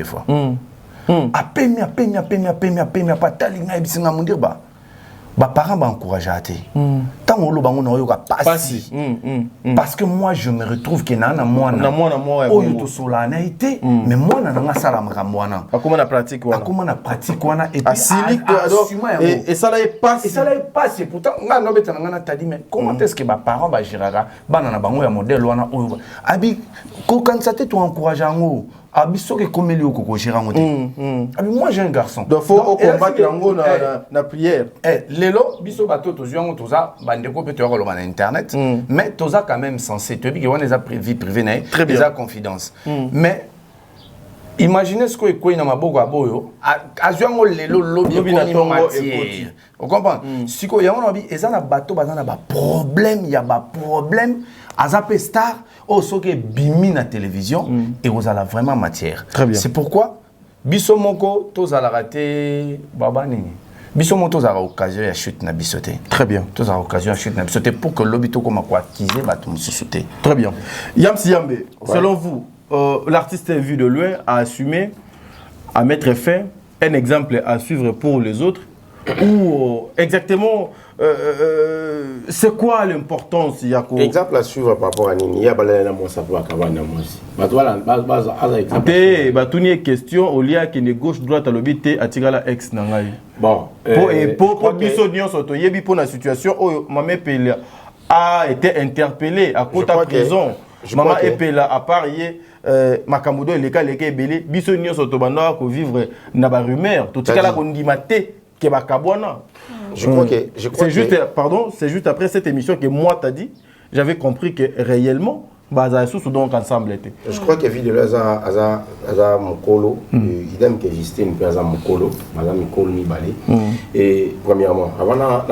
Apemia pas talinga ebisinga mundir ba. Ba parents ba encourager à te. Tant on lo bango na yo ka passi. Parce que moi je me retrouve que na moi oyo to sola na été mais moi na nga sala makambo wana. Akoma na pratique wana et puis et ça là passe. Et ça là passe pourtant nga no beta nga na tadi mais comment est-ce que ba parents ba girara bana na bango ya modèle wana oyo abi ko kansate to encourager ngo abiso ke komeli okoko gérer ngote. Abi moi j'ai un garçon. Donc faut combattre ngo na prière. Lelo biso bato to zuango toza bandeko peut to na internet mais toza quand même censé te bi que on les a vie privée na les a confidence. Mais Imaginez ce que est na maboko aboyo azuango lelo lobby na matière. On comprend? Si ko yango na bi ezana bateau bazana ba problème, ya ba problème azape star o soke bimi na télévision et vous avez vraiment matière. C'est pourquoi biso moko tozala raté baba nini. Biso moko tozala occasion ya chute na bisoté. Très bien. Tozala occasion ya chute na bisoté pour que lobby to koma ko acquiser ba tout souté. Très bien. Yamsi Yambe, selon vous l'artiste est vu de loin, à assumer, à mettre fin, un exemple à suivre pour les autres, ou exactement, c'est quoi l'importance, Yako? Exemple à suivre par rapport à Nini, il y a balena mo sapo akabana mo si. Batwala base exemple. Té batuni question au lien qui ne gauche droite à l'obité atigala ex nangai. Bon, pour biso nyonso to yebi pour la situation où mamé Pele a été interpellé à côté de prison. Maman Epela a parié Makamudo les cas belé biso nyonso to banda ko vivre na ba rumeur tout cas là qu'on dit maté que bakabwana. Je crois que c'est juste pardon, c'est juste après cette émission que moi t'as dit, j'avais compris que réellement baza sous donc ensemble était. Je crois que vidéo aza mokolo idem que Justine pe aza mokolo, baza mokolo ni balé et premièrement avant na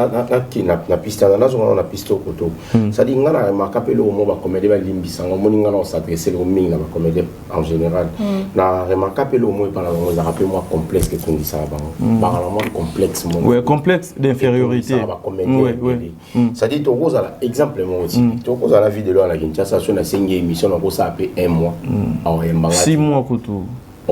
piste na piste koto. Ça dit ngana makapelo mo ba comédie ba limbisa ngomoni ngana s'adresser au minga ba comédie en général. Na remarquapelo mo par la mo za rappel moi complexe que tout ça ba. Ba la complexe mo. Ouais, complexe d'infériorité. Oui. Ça dit to rose à exemple mo aussi. To rose à la vidéo à la Kinshasa sur une émission on ça appelé 1 mois. 6 mois couteau.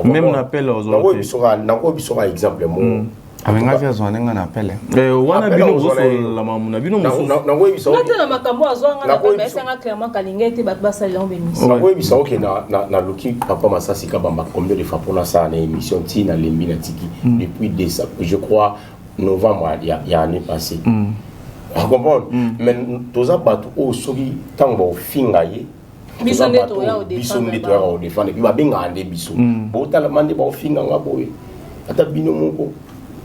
Même appel aux autres. Nako sera exemple mo. Abenga via zone nga appel. Wana bino boso la mamuna bino moso. Nako biso. Na makambo azwanga na pesa nga clairement kalingete bat basala en émission. Nako biso OK na loki papa Masasi Kabamba combien de fois pour na ça na émission tina lembi na tiki depuis décembre je crois novembre il y a année passée. Vous comprenez? Mais tous les bateaux au soki tango fingaye. Biso neto ya au défendre. Et puis ba benga ande biso. Bo tala mande ba finga ngaboye. Ata bino moko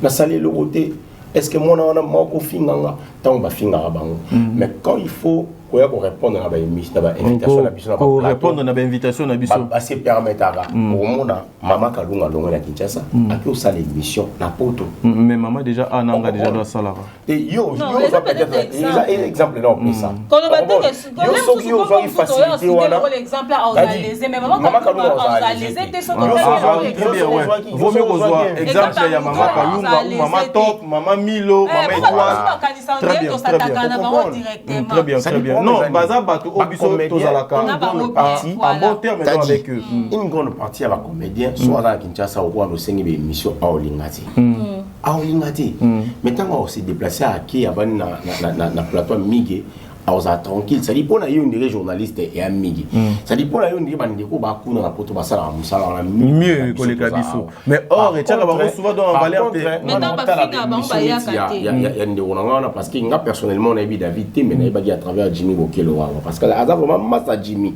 na salé le côté. Est-ce que moi na moko finga nga tango ba finga bango. Mais quand il faut pour répondre à l'invitation à biso na pour répondre à l'invitation à biso ba se permettre pour mona mama kalunga longa na Kinshasa a que ça l'émission na poto mais maman déjà ananga déjà dans salara et yo ça peut-être exemple non mais ça quand on va dire yo so yo va faciliter wana l'exemple à organiser mais maman kalunga organiser te so vaut mieux qu'on soit exemple ya maman kalunga maman top maman Milo maman Étoile très bien très bien non baza bato obiso tozalaka en bon terme avec eux une grande partie à la comédien soit à Kinshasa ou à l'Osengi émission à Olingati maintenant on s'est déplacé à qui avant na plateau Miguel à tranquille ça dit pour la une journaliste et un Miguel ça dit pour la une bandeko ba kuna na poto basala musala mieux que les cabisso mais or et tiens ba souvent dans valeur maintenant ba finga ba ba ya kate il y a ndekona parce que nga personnellement na bi David mais na ba à travers Jimmy Bokelo parce que là vraiment massa Jimmy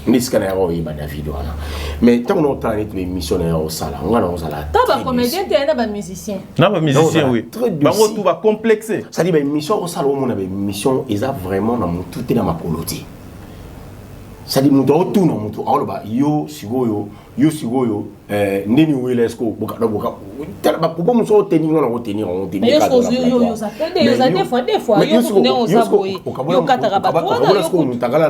nisika ya oyi ba David wana mais tant on entend les missionnaires au sala on va sala ta ba comédien te na ba musicien oui bango tout va complexer ça dit ba mission au sala on a ba mission eza vraiment na mutu te na makoloti ça dit mutu tout na mutu alo ba yo sigoyo neni welesko boka tala pour muso tenir on tenir yo ça des fois yo ne on saboye yo kataka ba yo mutakala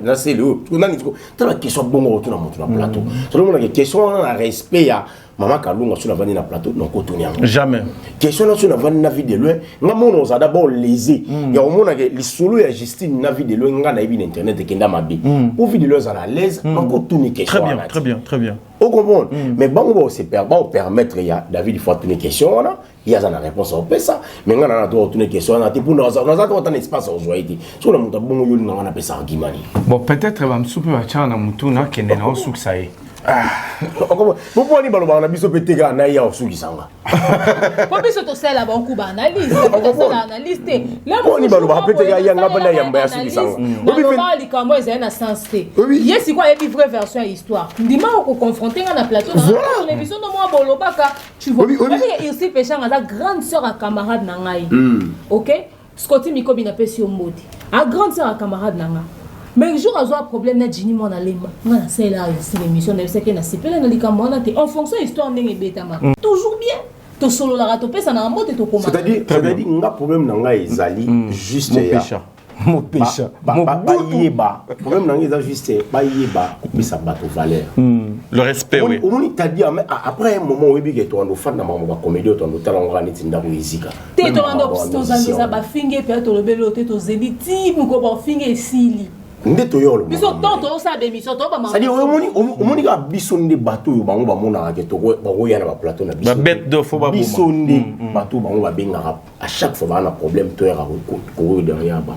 na selo nani tala question bongo tout na mutu na plateau tout le monde a question na respect ya Maman Kalunga sur la vanille na plateau non cotonnier jamais question là sur la vanille na vie de loin nga mono za d'abord lésé ya au monde que les solo ya Justine na vie de loin nga na bi internet et kenda mabi pour vie de loin à l'aise non cotonnier question très bien au comprendre mais bon c'est permettre ya David il faut tenir question là il y a la réponse au ça mais nga na doit tenir question là pour nous attendre un espace au joie sur la monta bon yo nga na pesa argument bon peut-être va me souper à chana mutu na kende na osuksaye Vous pouvez pas le biso petega na ya osukisanga. Pour biso to sela ba kuba analyse, to sela analyse. Là on ni ba lo ba petega ya ngaba na ya mbaya osukisanga. Obi fait likambo ezana na sens te. Yesi quoi et vraie version histoire. Ndima ko confronter na plateau na l'émission no mo bolobaka, tu vois. Il s'est péché à la grande sœur à camarade na ngai. OK? Scotty Mikobi na pesi omodi. A grande sœur à camarade na nga. Mais jour à jour problème na Jini mon alema. Na c'est là c'est l'émission de ce que na sipela na likambo na te en fonction histoire ndenge betama. Toujours bien. To solo la rato pesa na mbote to koma. C'est-à-dire nga problème na nga ezali juste ya. Mon péché. Problème na nga ezali juste ba yeba kopesa bato valeur. Le respect oui. On t'a dit après un moment où il to ando fan na mama ba comédie to ando tala ngani tinda ko izika. Te to ando to zanza ba finge pe to lobelo te to zeliti mu ko ba finge esili. Ndeto yolo biso tonto sa be miso to ba mama c'est-à-dire omoni ka biso nde bato yo bango ba mona ke to ba go yana ba plateau na biso ba bête de fo ba biso nde bato bango ba benga à chaque fois ba na problème to ya ko derrière ba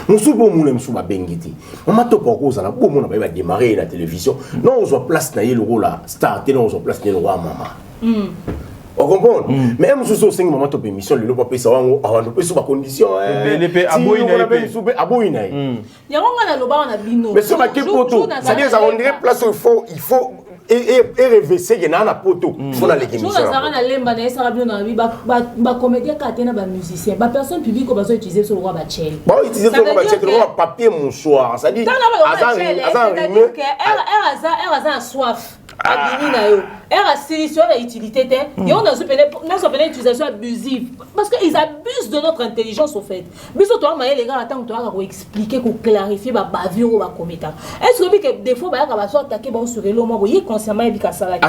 musu bo mona musu ba bengiti mama to poko za na bo mona ba démarrer la télévision non on soit place na yelo la star télé on soit place na roi mama on comprend mais même sous ce maman top émission le pas pesa wango avant de pesa ba condition l'épée aboina aboina yango na loba na bino mais ce ma ke poto ça dit ça on dirait place il faut et réverser que na poto faut na l'émission jour na lemba na esa bino na ba comédien katena ba musicien ba personne publique ko ba so utiliser sur le roi ba chel ba utiliser sur le roi ba chel le papier mouchoir ça dit azan soif abini na yo era solution la utilité te yo na so utilisation abusive parce que ils abusent de notre intelligence au fait biso to ma les gars attends to ko expliquer ko clarifier ba bavio ba kometa est-ce que des fois ba ka ba so attaquer ba sur le mo boye consciemment et bikasala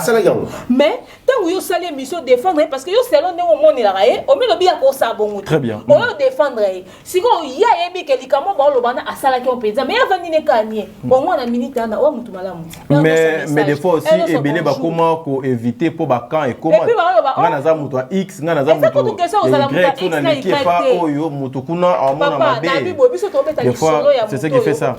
mais tant yo sale mission défendre parce que yo selon ne mo ni la raé o mi lo bia ko sa bongo très bien o défendre si ko ya ebi ke likamo ba lo bana asala ki on peza mais avant ni ne kanie bon moi na minute na o mutu malamu mais des fois aussi et belé ba comment ko éviter pour ba quand et comment ngana za mutu x ngana za mutu y na liki fa oyo mutu kuna amona mabe des fois c'est ce qui fait ça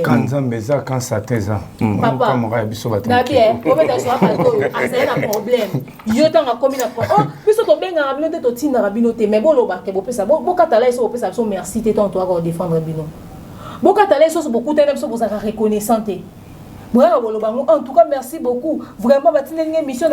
quand Zambeza quand ça teza comme ra biso ba na bien ko beta so apato asa na problème yo tanga komi na oh biso to benga rabino te to tinda rabino te mais bolo ba ke bo pesa bo katala eso pesa so merci te ton toi ko défendre rabino bo katala eso beaucoup te so vous avez reconnaissante. En tout cas, merci beaucoup. Vraiment, une émission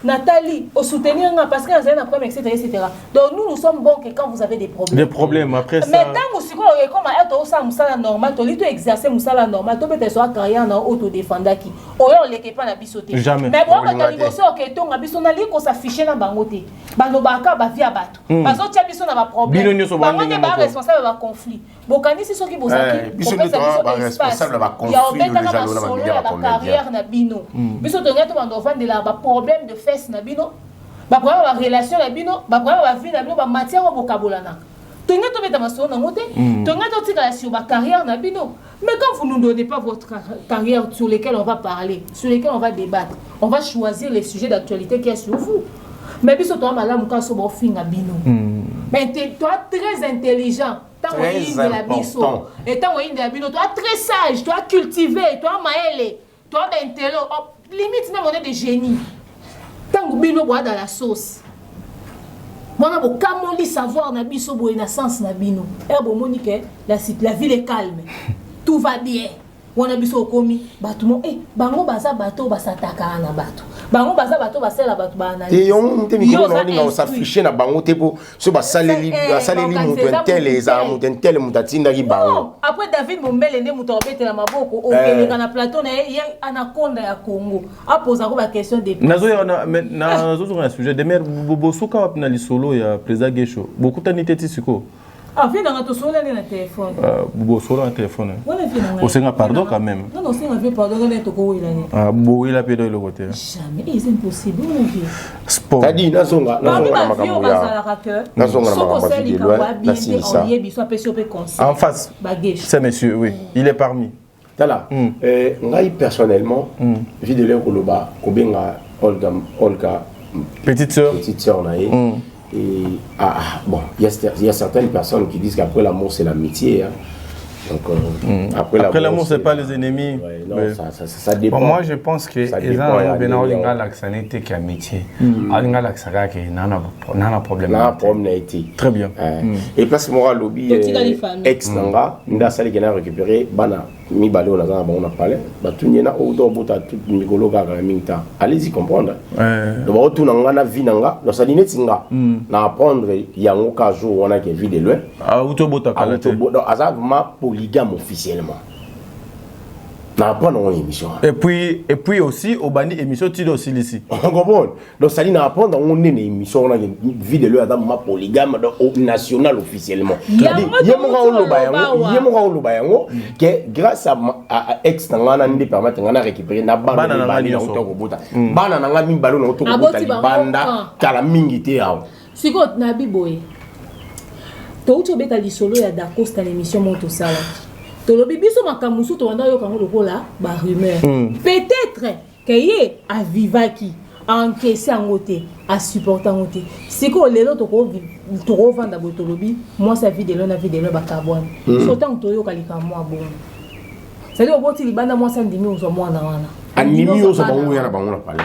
Nathalie, au soutenir parce qu'il y a un problème, etc. Donc, nous sommes bons que quand vous avez des problèmes. Des problèmes, après ça. Mais tant que vous avez comme normal, tu as exercé la normal, tu peux te carrière en autodéfendant qui. On ne pas la bisoter. Jamais. Mais bon, quand tu as dit que tu as dit qu'on s'affichait dans la bangote, Banobaka, Bavia Batou. Parce que tu as dit qu'on a un problème. Tu es responsable d'un conflit. Bon, quand c'est ce qui vous a dit, responsable d'un conflit. La carrière na bino biso to ngato bando vendre la ba problème de fesses na bino ba problème ba relation na bino ba problème ba vie na bino ba matière au vocabolana to ngato beta maso na ngote to ngato tika sur ba carrière na bino mais quand vous nous donnez pas votre carrière sur lesquelles on va parler sur lesquelles on va débattre on va choisir les sujets d'actualité qui est sur vous mais biso to malamu ka so bo finga bino mais toi très intelligent. Très important. Et toi, très sage, toi cultivé, toi maëlé, toi d'intello, limite même on est des génies. Tant que bino boit dans la sauce. Moi, on a beau camoli savoir na biso boy na sens na bino. Herbo Monique, la ville est calme, tout va bien. On a biso komi, batou bango baza bateau basataka na bateau. Bango baza bateau basela bateau bana. Et on te micro on s'afficher na bango te po so basaleli mutu tel mutatinda ki bango. Après David Mombele ne mutu obete na maboko okele kana plateau na anaconda ya Congo. A poser la question des nazo na sujet de mer bosoka na lisolo ya président Gesho. Beaucoup taniteti siko. Ah, viens dans ton soleil dans le téléphone. Bon, sur le téléphone. On s'en pardon quand même. Non, c'est un peu pardon quand tu es là. Ah, bon, il a payé le côté. Jamais, c'est impossible. Sport. T'as dit, Nazonga, en face. C'est monsieur, oui. Il est parmi. Voilà. Moi, personnellement, j'ai de l'air au Loba, Kobenga, Olga, petite sœur, et bon, il y a certaines personnes qui disent qu'après l'amour c'est l'amitié. Hein. Donc, après l'amour c'est pas les ennemis. Ouais, non, ça dépend. Bon, moi je pense que les gens ont l'accès qui amitié. Ils ont l'accès qui n'a problème. N'a problème été. Très bien. Et place moral lobby ex nanga, nda sali qui a récupéré bana mi balé on a parlé. Ba tout nyena o do bota tout mikolo ga ga minta. Allez-y comprendre. Donc retour nanga na vie nanga, no sali netinga. Na apprendre yango ka jour on a qui vie de loin. Ah auto bota kala. Azavma polygame officiellement. na pas non émission et puis aussi au bandi émission tu aussi ici bon donc ça dit na apprendre on est une émission on a une vidéo là dans ma polygame au national officiellement yemo lo bayango que grâce à ex ngana ndi permettre ngana récupérer na bana na bani na to kobota bana na ngami balo na to kobota banda kala mingi te awo siko na biboye to utobeta lisolo ya Dacosta l'émission moto sala tolobi biso makamusu to wanda yo kango lokola ba rumeur peut-être que ye a vivaki encaissé en côté à supporter en côté c'est que lelo to ko vanda botolobi moi sa vie de l'on a vie de l'on ba kabone autant to yo kalika moi bon c'est dire boti libanda moi sa ndimi ozo mwana wana animi ozo bango ya na bango na parler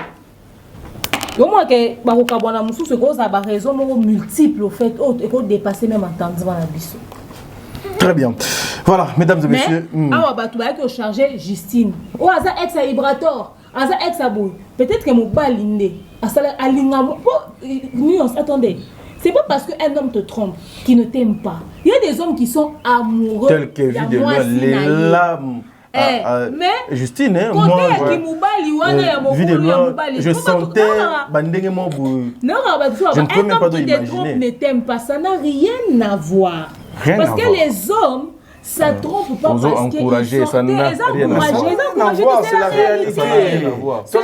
yo moi que ba ko kabona musu se ko za ba raison multiple au fait et ko dépasser même entendement na biso. Très bien. Voilà, mesdames et messieurs. Ah, bah, tu vas être chargé Justine. Ou à ça, ex à Ibrator. À ça, ex à Bou. Peut-être que mon balindé. À ça, à l'ingamo. Nuance, attendez. C'est pas parce qu'un homme te trompe qu'il ne t'aime pas. Il y a des hommes qui sont amoureux. Tel que vidéo, les lames. Mais Justine, hein, moi, je sentais je ne peux même pas imaginer. Ne t'aime pas, ça n'a rien à voir. Parce que les hommes, ça trompe pas parce encourager, ça n'a rien à voir. C'est la réalité. C'est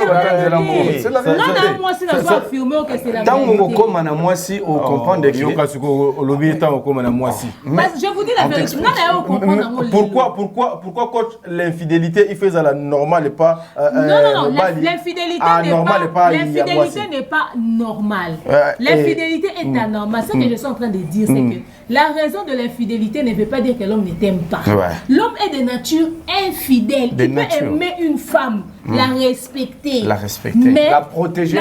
la réalité. Tant qu'on commence à moi si on comprend des choses. Je vous dis la vérité. Pourquoi coach l'infidélité il fait à la normale et pas non, l'infidélité n'est pas normale. L'infidélité est anormale. Ce que je suis en train de dire, c'est que la raison de l'infidélité ne veut pas dire que l'homme ne t'aime pas. L'homme est de nature infidèle. Il peut aimer une femme, la respecter, mais la protéger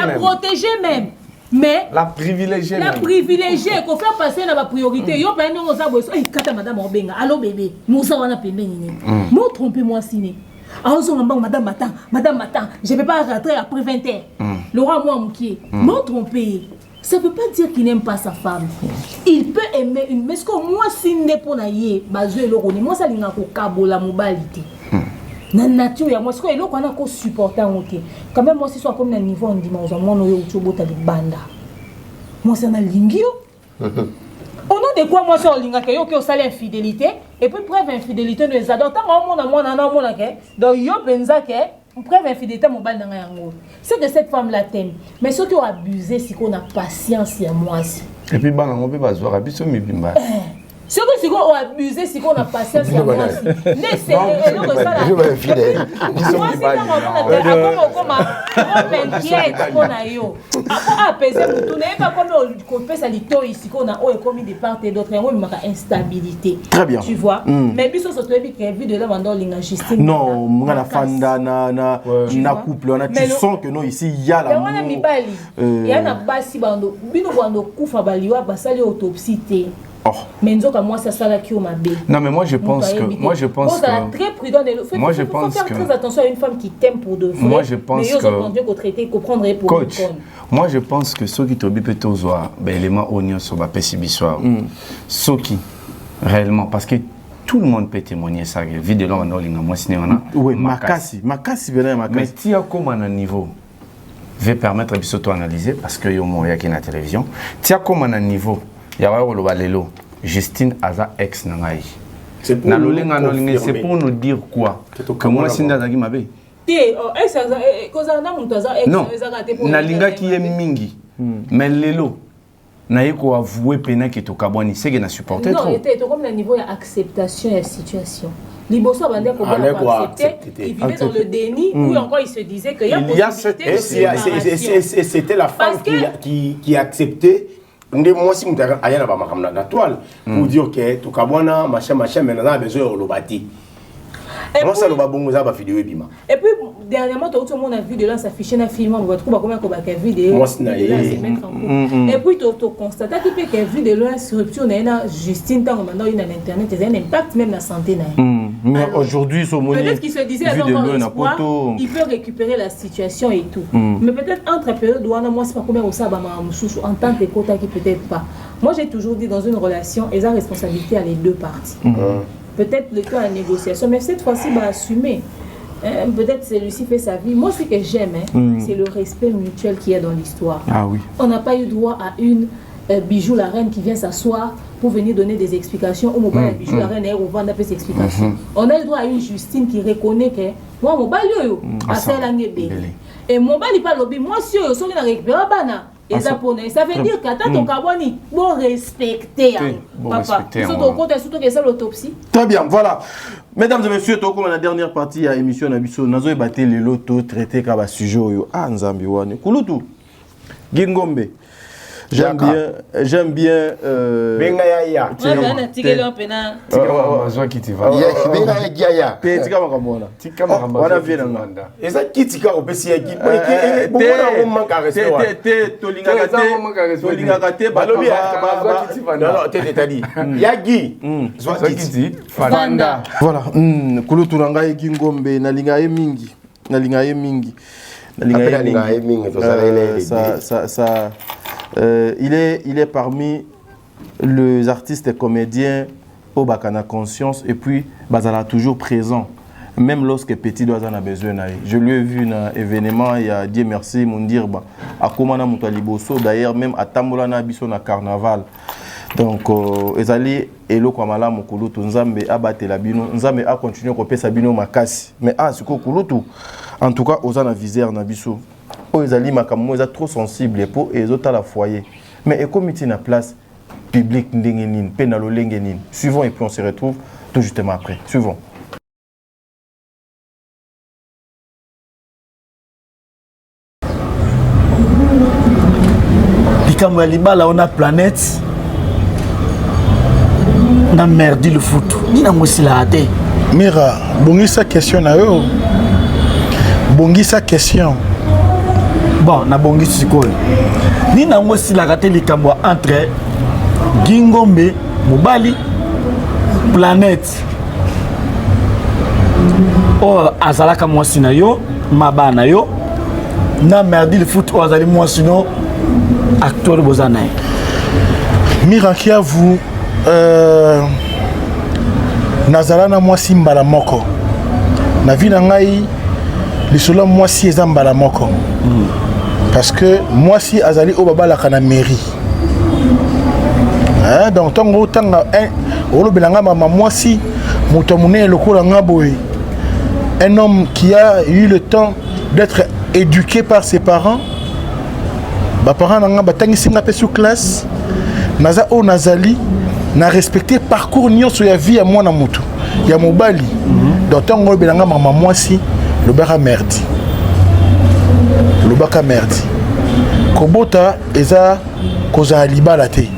même. Mais la privilégier. La privilégier, qu'on fait passer dans la priorité. Yo ben nous avons ça, kata madame Obenga. Allô bébé, nous avons un pembé ni. Moi trompez-moi siné. Alors on madame Matan, je ne peux pas rentrer après 20h. Le roi moi moukié. Moi trompé. Ça ne veut pas dire qu'il n'aime pas sa femme. Il peut aimer une. Mais ce que moi, si n'est pas naïe, moi, ça n'a pas la mobilité. Na nature, moi, ce que l'on a qu'au supporter, quand même, moi, si soit comme un niveau en dimension, moi, nous sommes au banda. Moi, c'est un lingio. Au nom de quoi, moi, c'est un linga qui est au salaire infidélité, et puis, preuve infidélité, nous adore. Tant donc, yo benza que. Preuve infidélité, mon bal dans un c'est que cette femme la t'aime. Mais ceux qui ont abusé, c'est qu'on a patience à moi aussi. Et puis, on peut pas se voir à Bissau, mais bien. Ceux qui ont abusé, c'est qu'on a patience à moi aussi. Mais c'est le ça. Je vais être fidèle. Moi, c'est comme on a eu. Après, apaiser, vous tournez pas comme on peut ça lito ici, qu'on a commis des parts et d'autres, on a instabilité. Très bien. Tu vois. Mais puis, ça se trouve qu'il y a vu de là, on a l'injustice. Non, on a fanda, na couple, on a tu sens que non, ici, il y a la. Il y a un basi, bando, bino bando, koufa baliwa, basali autopsie. Mais moi ça ça qui m'a bé. Non mais moi je pense que très prudent moi je pense que faire très attention à une femme qui t'aime pour de vrai. Moi je pense que traiter comprendre pour coach. Moi je pense que ceux qui tobi peut ozoa élément oignon sur ba pessibisoir. Ceux qui réellement parce que tout le monde peut témoigner ça vidéo là on linga moi cinéma. Oui, makasi bien makasi. Mais tu as comme un niveau va permettre de s'auto-analyser parce que yo moya qui na télévision. Tu as comme un niveau Justine Aza ex nangai. C'est pour nous dire quoi? Que moi si ndazaki mabe. Non. Nalinga qui est mingi. Mais lelo na yeko avouer pena que to kabwani c'est que na supporter trop. Non, était comme le niveau d'acceptation de la situation. Liboso bandé ko accepter, il vivait dans le déni ou encore il se disait que il y a c'était la femme qui acceptait. Moi si je aya na ba makamna na toile pour dire que to kabwana machin maintenant on a besoin de lobati. Moi ça loba bongo za ba vidéo bima. Et puis dernièrement tout le monde a vu de là s'afficher na film on va trouver comment ko ba ka vidéo. Et puis tu constates qu'il peut que vidéo là sur rupture na Justine tant maintenant il a internet et un impact même la santé na. Mais aujourd'hui sur mon peut-être qu'il se disait il peut récupérer la situation et tout. Mais peut-être entre période où moi c'est pas combien au ça ba mususu en tant que quota qui peut-être pas. Moi j'ai toujours dit dans une relation et la responsabilité à les deux parties. Peut-être le temps à la négociation, mais cette fois-ci, assumer. peut-être celui-ci fait sa vie. Moi, ce que j'aime, c'est le respect mutuel qu'il y a dans l'histoire. Ah oui. On n'a pas eu droit à une Bijou la reine qui vient s'asseoir pour venir donner des explications. Au mobile, Bijou la reine est au vendre des explications. On a eu droit à une Justine qui reconnaît que moi, mon mobile, et mon mobile, pas lobby. Moi, si je suis récupéré, ça veut dire qu'attends ton carbone, bon respecter. Papa, surtout que c'est l'autopsie. Très bien, voilà. Mesdames et messieurs, tout comme la dernière partie de l'émission, nous avons battu les lotos traités comme un sujet. Ah, Nzambi wane. Kulutu, Gingombe. J'aime bien. Benga ya. Voilà. Kulutu nanga Gingombe nalinga mingi. Il est parmi les artistes et comédiens au Bakana Conscience et puis Bazala toujours présent, même lorsque Petit doit en a besoin. Je lui ai vu dans un événement, il y a Dieu merci, Mundirba, à Komana Moutaliboso, d'ailleurs même à Tambola Nabiso na carnaval. Donc, Ezali Elo Kwamala Mokulutu, Nzambe a battu la bino, Nzambe a continué à couper sa bino makasi. Mais ce que Kulutu, en tout cas, aux anavisières Nabiso. Les gens sont trop sensibles pour les autres à la foyer. Mais comme il y a une place publique, suivons et puis on se retrouve tout justement après. Suivons. Là, on a planète. On a merdé le foot. Ni na mosi la ate. Mira, bongi sa question na yo. Bongi sa question. Bon, na bongi sikol. Ni na mosi la ate likambo entre Gingombe, Mobali, planète. Oh, azalaka mosi na yo, mabana yo. Na merdé le foot o azali mosi no acteur bozana. Mira qui a vous nazala na mwasi mbala moko na vie na ngai lisolo mwasi eza mbala moko parce que mwasi azali o babalaka na mairie donc tango tanga olobelanga mama mwasi moto monene lokola nga boye un homme qui a eu le temps d'être éduqué par ses parents ba parents nanga batangisi nga pe sur classe naza o nazali na respecter parcours nyonso ya vie ya mwana mutu ya mobali donc tango belanga mama mwasi lobaka merdi kobota eza kozala libala te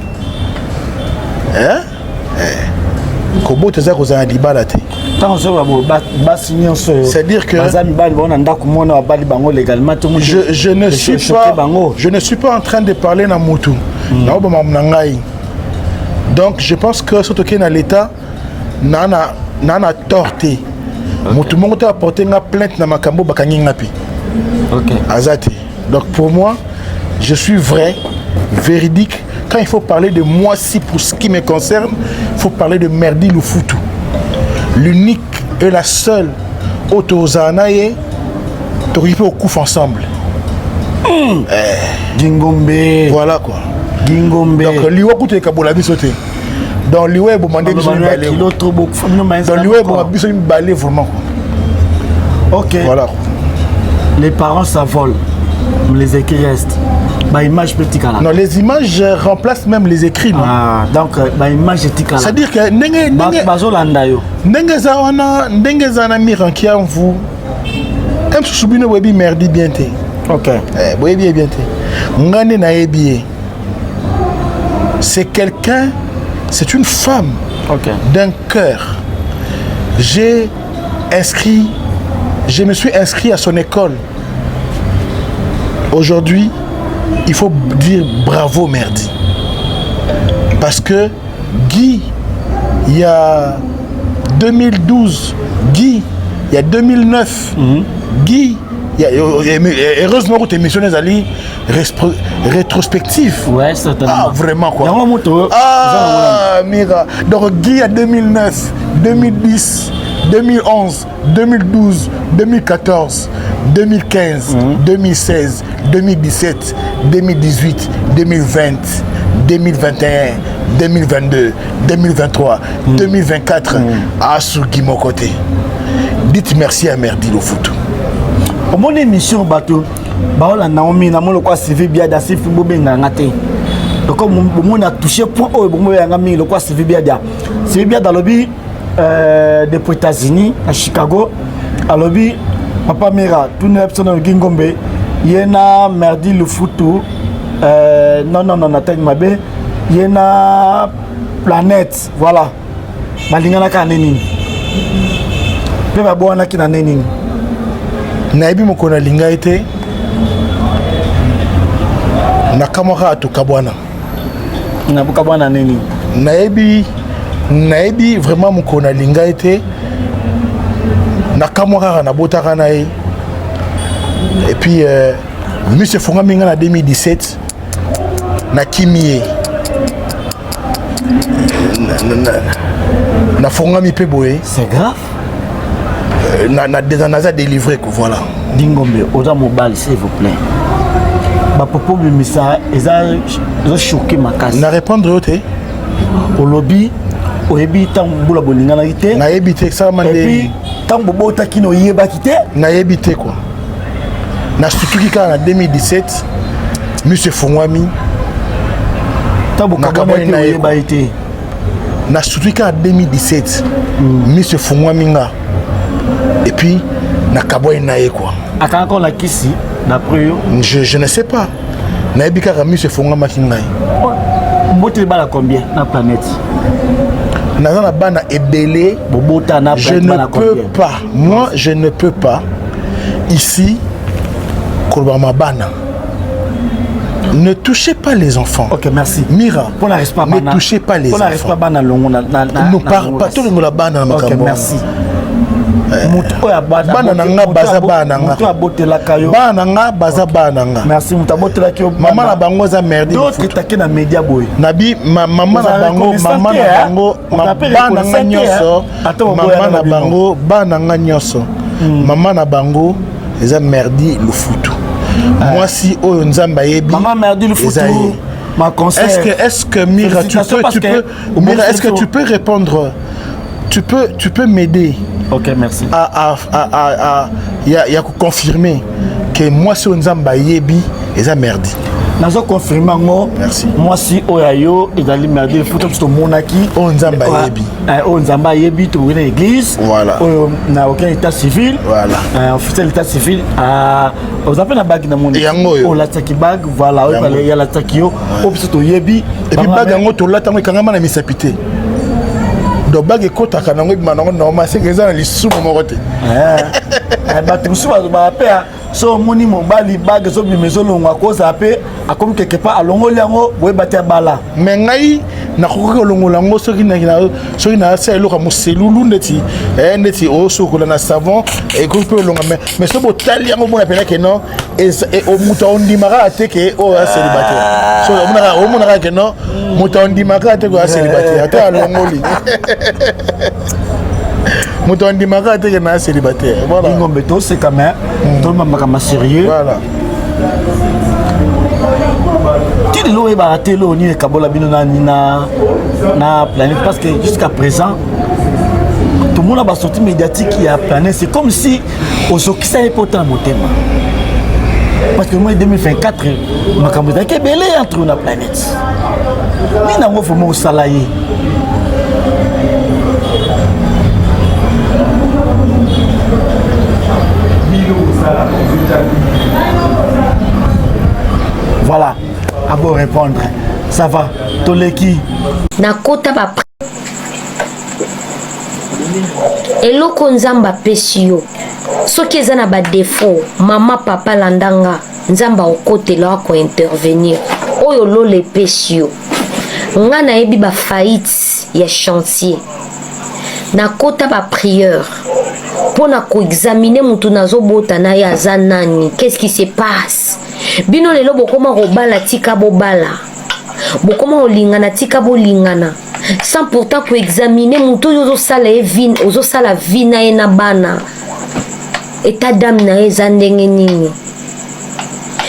kobota eza kozala libala te c'est-à-dire que je ne suis pas en train de parler na mutu na obama mnangai. Donc je pense que ce qui est dans l'état nana torté. Tout le monde a apporté une plainte dans ma cambo bakangi ngapi. OK. Azati. Donc pour moi, je suis vrai, véridique. Quand il faut parler de moi, si pour ce qui me concerne, il faut parler de Merdi Lufutu. L'unique et la seule Otozanaye, Toripe au coup ensemble. Gingombe. Voilà quoi. Gingombe. Donc liwa koute kabola bisoté. Dans liwa bomandé biso balé. Dans liwa bomandé biso balé vraiment. OK. Voilà. Les parents s'envolent. Les écrits restent. Bah image petit canal. Non, les images remplacent même les écrits. Non? Ah, donc bah image petit canal. C'est-à-dire que ndenge bazolanda yo. Ndenge za miran qui en vous. Même si subino webi merdi bien té. OK. Webi bien té. Ngane na ebié. C'est quelqu'un, c'est une femme d'un cœur. Je me suis inscrit à son école. Aujourd'hui, il faut dire bravo Merdi. Parce que Guy, il y a 2012, Guy, il y a 2009, Guy, heureusement que tu es missionnaire Ali rétrospectif. Ouais, certainement. Ah, vraiment quoi. Mira. Donc Guy à 2009, 2010, 2011, 2012, 2014, 2015, 2016, 2017, 2018, 2020, 2021, 2022, 2023, 2024, à Suki mon côté. Dites merci à Merdi Lofutu. Au mon émission, bateau, Baola Naomi, Namolo quoi, c'est bien d'assez fou, bien ngate. Donc, comme on a touché point haut, bon, le quoi, c'est bien dia. C'est bien dans le lobby des États-Unis, à Chicago, à lobby, Papa Mira, tout le monde de Gingombe, Yena Merdi Lofutu, non, attends, ma bé, Yena Planète, voilà. Malingana Kaneni. Peba Boana Kinaneni. Naibi mokona linga ete na kamera atukabwana na bukabwana nini naibi vraiment mokona linga ete na kamera na botaka na e et puis monsieur Fonga minga na 2017 na kimie na Fonga mi pe boye c'est grave na délivré que voilà. Dingombe, oza mobile s'il vous plaît. Ba popo bimisa eza choqué ma casse. Na répondre yote. Au lobby, au ebi tant bula bolinga na ité. Na ebité ça mande. Et puis tant bobo takino yeba kité. Na ebité quoi. Na stuki ka na 2017 monsieur Fongwami. Tant bokabona yeba ité. Na stuki ka 2017 monsieur Fongwami nga. Et puis, Nakaboy Nae quoi. À quand on a kisi, d'après eux je ne sais pas. Naebika Rami se fonga makinai. Mbote bala combien na planète? Nazana bana ebele. Bobota na je ne peux pas. Moi, je ne peux pas. Ici, Kolbama bana. Ne touchez pas les enfants. Ok, merci. Mira, ne touchez pas les enfants. Nous parlons pas tout le bana. Ok, merci. Bana nanga baza bana nga. Bana nga baza bana nga. Merci muta botela ki maman na bango za merdi. D'autres taki na média boy. Nabi maman na bango bana nga nyoso. Maman na bango bana nga nyoso. Maman na bango eza merdi Lofutu. Moi si oyo nzamba yebi. Maman merdi Lofutu. Ma conseil. Est-ce que Mira Mira est-ce que tu peux répondre? Tu peux m'aider. Ok, merci. Il y a confirmer que moi si on zamba yebi et ça merdi. Nazo confirmer ngo. Merci. Moi si oyayo et dali merdi faut que monaki on zamba yebi. On zamba yebi to une église. Voilà. Na aucun état civil. Voilà. Officiel état civil on appelle la bague na monde. On la taki bague voilà, on y a la takio. Opso yebi et puis bague ngo to la tango kangama na misapité. Donc bague kota kanango manango normal c'est que ça les sous mon côté ba tusu ba pa so moni mobali bague so bimezo longwa ko za pe akomi quelque part alongo liango boye batia bala mais ngai na ko longo lango so ki na sa eloka muselulu ndeti o so ko na savon et ko pe longa mais so bo tali yango bona pena que non et o muta on dimara ateke o célibataire so o mona que non muta on dimara ateke o célibataire ata longoli Moutondi Maka était un célibataire. Voilà. Ingombeto, c'est quand même. Tout le monde sérieux. Voilà. Tu dis l'eau est baraté, l'eau ni Kabola Binona na planète parce que jusqu'à présent, tout le monde a sorti médiatique qui a plané. C'est comme si on s'occupait pas autant mon thème. Parce que moi, en 2024, je suis belé entre la planète. Mais non, il faut me salayer. Voilà, à vous répondre. Ça va, Toleki. Nakota ba eloko nzamba pesi yo soki eza na ba défaut mama papa landanga nzamba okotela ko intervenir oyo lole pesi yo nga na yebi ba faillite ya chantier nakota ba prière pona ko examiner mutu nazobota na ya zanani qu'est-ce qui se passe bino lelo bokoma kobala tika bobala bokoma olingana tika bolingana sans pourtant ko examiner muto yozo sala evin ozo sala vina ena bana état d'âme na ezandenge nini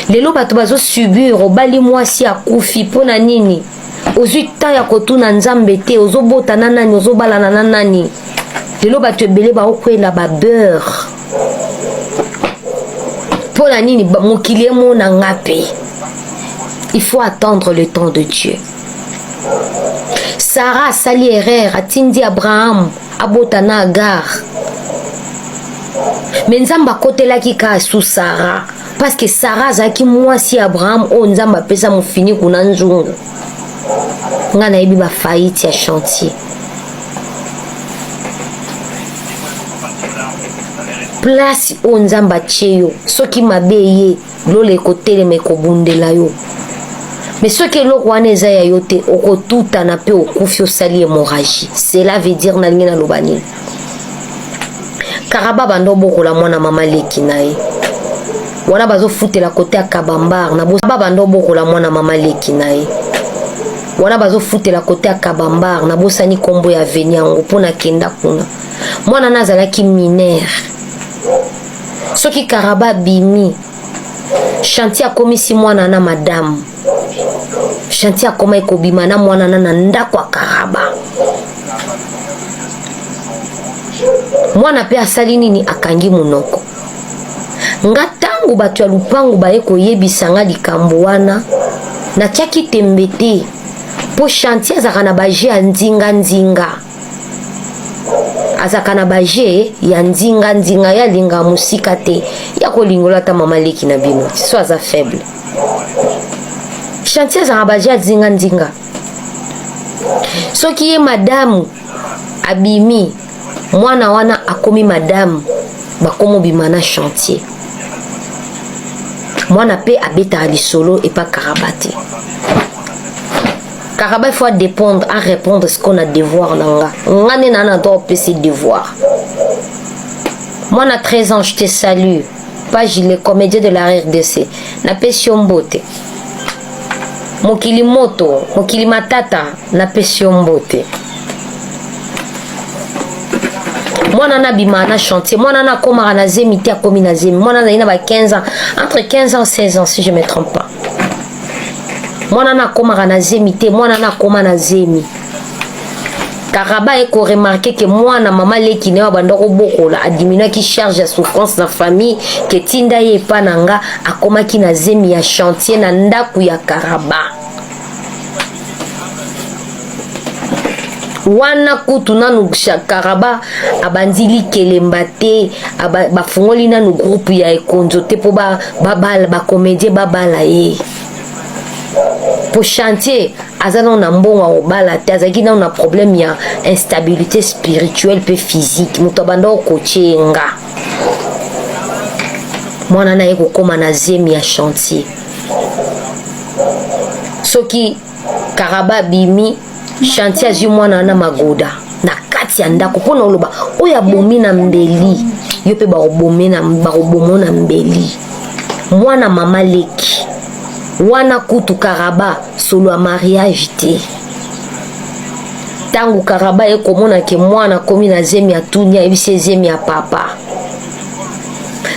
lelo bato bazo subir obali mwasi akufi pona nini ozwi temps ya kotuna nzambe te ozobota na nani ozobalana na nani lelo bato ebele baokwela beurre pona nini mokili emona ngape. Il faut attendre le temps de Dieu. Sarah sali erreur atindi Abraham abotana Agar. Mais nzamba kotelaki ka sous Sarah parce que Sarah zaki mwasi Abraham o nzamba pesa mufini kuna nzungu. Ngana yebi ba faillite ya chantier. Place o nzamba cheyo soki mabeye lole kotele meko bundela yo. Mais ce que l'on voit n'est pas yoté, au tout en appel au confio sali hémorragie. Cela veut dire n'alien à l'obani. Karaba bando boko la mwana mama leki nae. Wana bazo fute la côté à Kabambar. Na bosa bando boko la mwana mama leki nae. Wana bazo fute la côté à Kabambar. Na bosa ni kombo ya venir ngo pona kenda kuna. Mwana nazala ki mineur. Soki Karaba bimi. Chantier a commis si mwana na madame. Chantier koma ekobima na mwana na ndako ya Karaba. Mwana pe asali nini akangi munoko. Ngatangu batu ya lupangu baye koyebisa nga likambo wana na tiaki tembete po chantier azaka na baje ya nzinga. Azaka na baje ya nzinga ya linga musika te ya kolingola ta mama leki na bino so aza faible. Chantier za rabaja nzinga. Soki ye madame abimi mwana wana akomi madame bakomo bimana chantier. Mwana pe abeta alisolo et pas Karabate. Karaba il faut dépendre à répondre ce qu'on a devoir nanga. Ngane nana doit ses devoirs. Mwana 13 ans je te salue. Page les comédien de la RDC. Na pession beauté. Mokili moto, mokili matata na pession beauté. Mwana na bima na chantier, mwana na koma na zemi te akomi na zemi. Mwana na ina ba 15 ans, entre 15 ans et 16 ans si je me trompe pas. Mwana na koma na zemi te, mwana na koma na zemi. Karaba eko remarqué que mwana mama leki ne bandoko bokola adimina ki charge ya souffrance na famille que tinda ye pananga akoma ki na zemi ya chantier na ndaku ya Karaba. Wana kutu nanu Karaba abandili kelembate bafungoli nanu groupe ya ekonzo te po ba comédien babala ye. Pour chantier azana na mbongo obala te azaki na problème ya instabilité spirituelle pe physique muto bando kochenga mwana na yeko koma na zemi ya chantier soki Karaba bimi chantier azu mwana na magoda na kati ya ndako pona oloba oya bomi na mbeli yo pe ba obomi na mbeli mwana mama leki wana kutu Karaba solo a mariage te tangu Karaba ekomona ke mwana komi na zemi ya tunya ebise zemi ya papa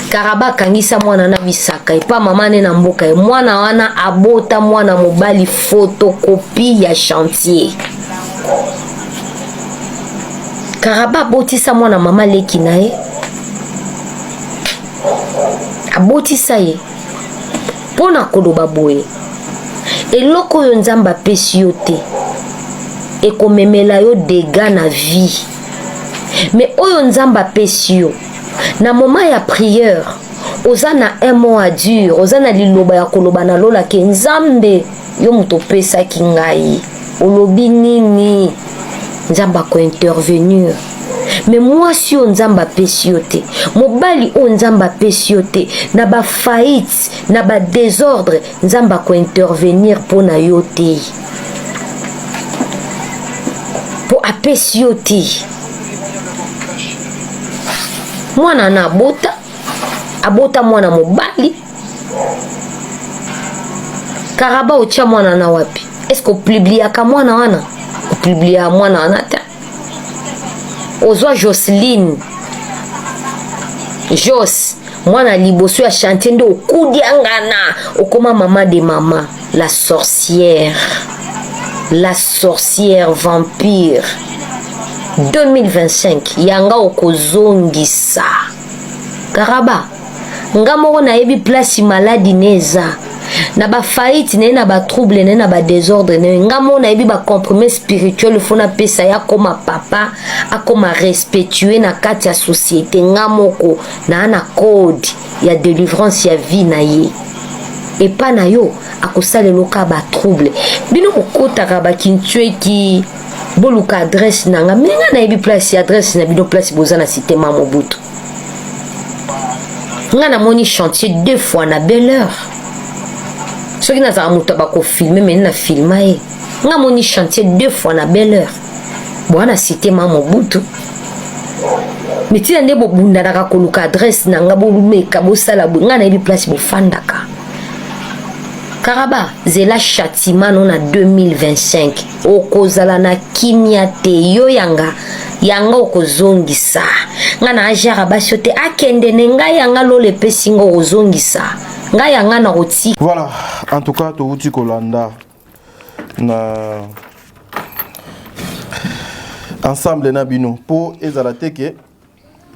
Karaba kangisa mwana na bisaka epa mama ne na mboka e mwana wana abota mwana mobali photocopie ya chantier Karaba botisa mwana mama leki nae abotisa ye pona koloba boye eloko yo nzamba pesi yo te ekomemela yo dégâts na vie mais oyo nzamba pesi yo na moment ya prière oza na un mot à dur oza na liloba ya koloba na lola ke nzambe yo moto pesaki ngai olobi nini nzamba ko intervenir. Mais moi si on nzamba pesi yo te mobali o nzamba pesi yo te na ba faillite na ba désordre nzamba ko intervenir pona yo te po apesi yo te mwana na abota mwana mobali Karaba otia mwana na wapi est-ce que publia ka mwana wana publier à moi na nata ozwa Jocelyne Jos moi na liboso ya chantier ndo okudi angana okoma maman de maman la sorcière vampire 2025 yanga okozongisa karaba nga moko nayebi place maladi neza na ba faillite ne na ba trouble ne na ba désordre ne nga moko nayebi ba compromis spirituel fona pesa ya koma papa akoma respectuer na kati ya société nga moko na code ya délivrance ya vie na ye epa na yo akosalelo ka ba trouble bino kokotaka bakintue ki boluka adresse nanga minga nayebi place adresse na bino place boza na cité Mamobutu nga namoni chantier 2 fois na belle heure soki nazala moto bakofilme mene na filma ye nga moni chantier 2 fois na belle heure bwana cité Mamobutu mitina nde bobundanaka koluka adresse nanga bolumeka bosala bwe nga nayebi place bofandaka karaba zela châtiment non na 2025 okozala na kimia te yo yanga okozongisa nga na ajara basio te akende ne ngai yanga lole pesingo ozongisa nga yanga na roti. Voilà, en tout cas touti kolanda na ensemble na bino po ezala teke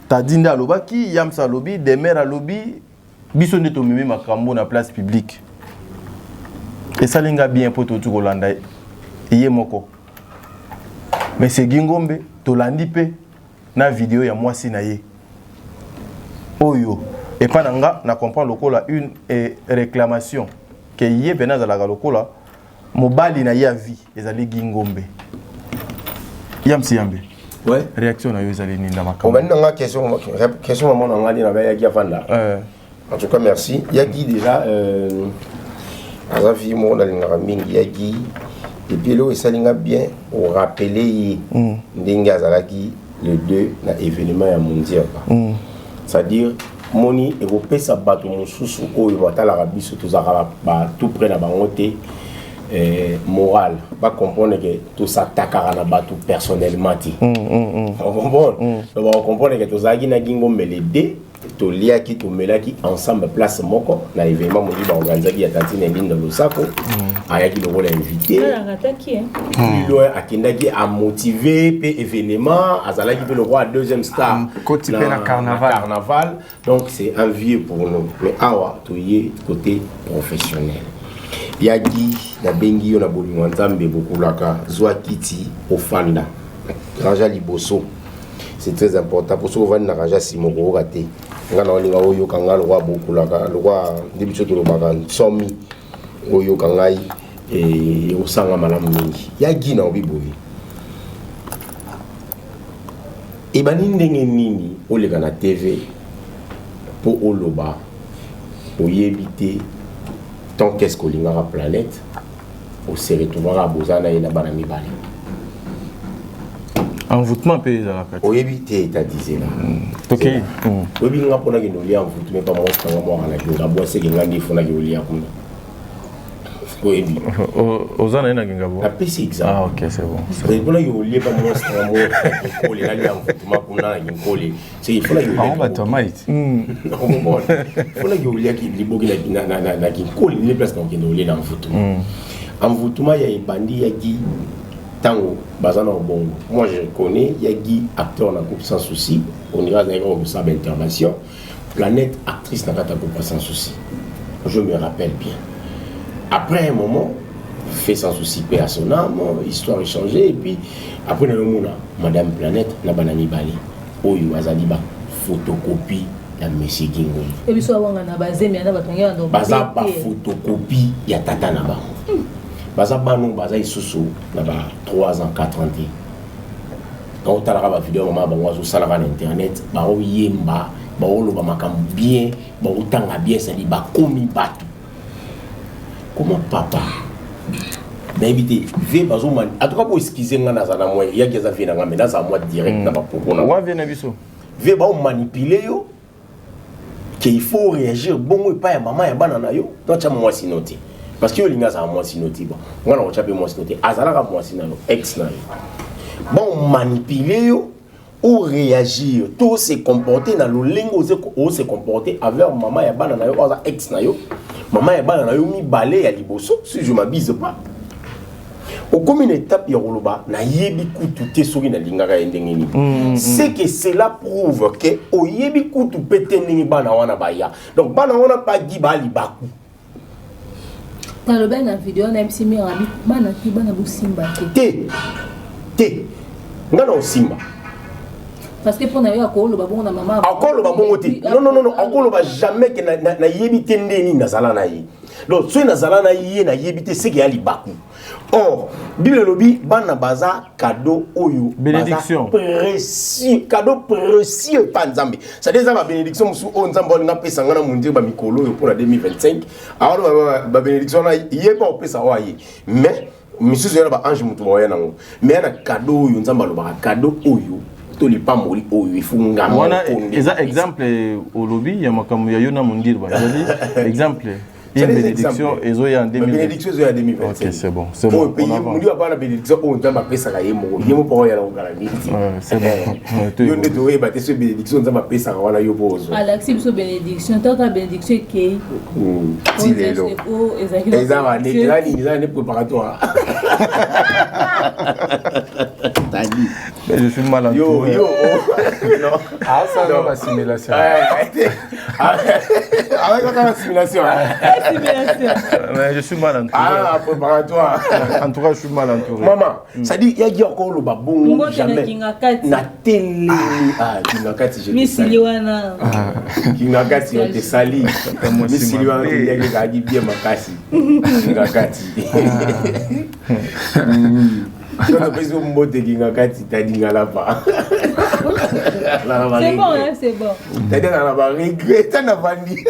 tadinda lobaki yamsa lobi demer lobi biso nde tomemi makambo na place publique et ça linga bien po touti kolanda ye moko mais c'est Gingombe tolandi pe na vidéo ya mwasi na ye oyo et pas nanga na comprendre lokola une réclamation que ye bena za la lokola mobali na ya vie ezali Gingombe yamsi yambe ouais réaction na yo ezali ninda makambo on va nanga question maman nanga ni na ba ya gi afanda en tout cas merci yagi déjà azafi mo na linga mingi yagi et puis là ça linga bien au rappeler ndenge azalaki le 2 na événement ya mondial c'est-à-dire moni et vous pesa bato mususu oyo batala biso tozaka ba tout près na bango te moral pas comprendre que tout ça takara na bato personnellement ti on comprendre que tozaki na Gingombe les deux to liaki to melaki ensemble place moko na événement moni ba organizaki ya tantine ndinda losako ayaki le rôle invité loin akendaki a motiver pe événement azalaki pe le roi deuxième star côté na carnaval donc c'est envieux pour nous mais awa to yé côté professionnel yagi na bengi yo na bolingo nzambe bokulaka zwa kiti ofanda raja liboso c'est très important pour sauver na raja simoko raté ngana olinga oyo kanga lwa bokulaka lwa ndibiso to lobaka somi oyo kangai et osanga malamu mingi yagi na obiboyi et bani ndenge nini oleka na TV po oloba oyebite tant qu'est-ce qu'on a la planète au se retrouvera à Bozana et na banami bale envoûtement pays à la carte au éviter ta disait là OK le binga pona que nous lia envoûtement pas monstre moi à la kinga bois c'est kinga ngi fona que lia comme au ébi ozana na kinga bois la PC exemple ah OK c'est bon c'est bon que lia pas monstre moi pour les lia envoûtement pour na ngoli c'est il faut la lia on va tomate non bon faut la lia qui liboki na ngoli les places donc lia na envoûtement ya ibandi ya gi tango bazana bongo moi je connais yagi acteur na groupe sans souci on ira dans un groupe d'intervention planète actrice na kata groupe sans souci je me rappelle bien après un moment fait sans souci paix à son âme histoire échangée et puis après le monde madame planète na banani bali oyo azali ba photocopie ya monsieur Gingombe et biso awanga na bazemi na batonga ndo baza ba photocopie ya tata na ba baza banu baza isusu na ba 3 ans 4 ans donc talaka ba vidéo mama bango zo sala na internet ba oyemba ba oloba makambo bien ba utanga bien ça li ba komi bato comment papa na éviter ve bazo man en tout cas pour excuser nga na za na moi ya geza vina nga mais na za moi direct na ba pokona wa vient na biso ve ba manipuler yo qu'il faut réagir bon et pas ya maman ya bana na yo donc cha moi sinoté parce que olinga za moi sinoti bon ngana o chape moi sinoti azala ka moi sinano ex na bon manipuler yo ou réagir tout se comporter dans le lingo ou se comporter avec maman ya bana na yo oza ex na yo maman ya bana na yo mi balé ya liboso si je m'abuse pas au comme une étape ya roloba na yebi kutu te soki na lingaka endengeni c'est que cela prouve que o yebi kutu pete ndenge bana wana baya donc bana wana pas gi ba libaku dans le ben vidéo na msimi rabi bana ki bana busimba te ngana osimba parce que pour na yo akolo babongo na maman akolo babongo te non akolo ba jamais que na yebi te ndeni nazala na yi donc so nazala na yi na yebi te c'est que ya libaku. Or, Bible lobi bana baza cadeau oyo bénédiction précieux cadeau précieux pas nzambe ça déjà ma bénédiction musu o nzambe on nga pesa ngana mundir ba mikolo yo pour la 2025 alors ba bénédiction na yé pas pesa wa yé mais musu zo ba ange mutu wa yango mais na cadeau yo nzambe lo ba cadeau oyo to li pas mori oyo ifunga mo exemple au lobby ya makamu ya yona mundir ba exemple. Une bénédiction et Zoya en 2025. Bénédiction Zoya en 2025. Ok, c'est bon. C'est bon. On dit pas la bénédiction, on t'a appelé ça Yemo. Yemo pour y aller au Galani. C'est bon. Yo ne doit pas être bénédiction, on t'a appelé ça voilà yo pose. Alexis so bénédiction, tant ta bénédiction qui Tilelo. Ezama ne préparatoire. Tani. Mais je suis mal entouré. Yo. Non. Ah ça non assimilation. Avec la assimilation. Mais je suis mal entouré. Ah, préparatoire. En tout cas, je suis mal entouré. Maman, ça dit, il y a encore le babou. Jamais. Na télé. Ah, Kingakati, je Miss Liwana. Kingakati, on te sali. Miss Liwana, il y a bien Makasi. Kingakati. Je ne sais pas si tu Kingakati, tu as dit là-bas. C'est bon, hein, c'est bon. Tu as dit là-bas, regrette, tu as dit.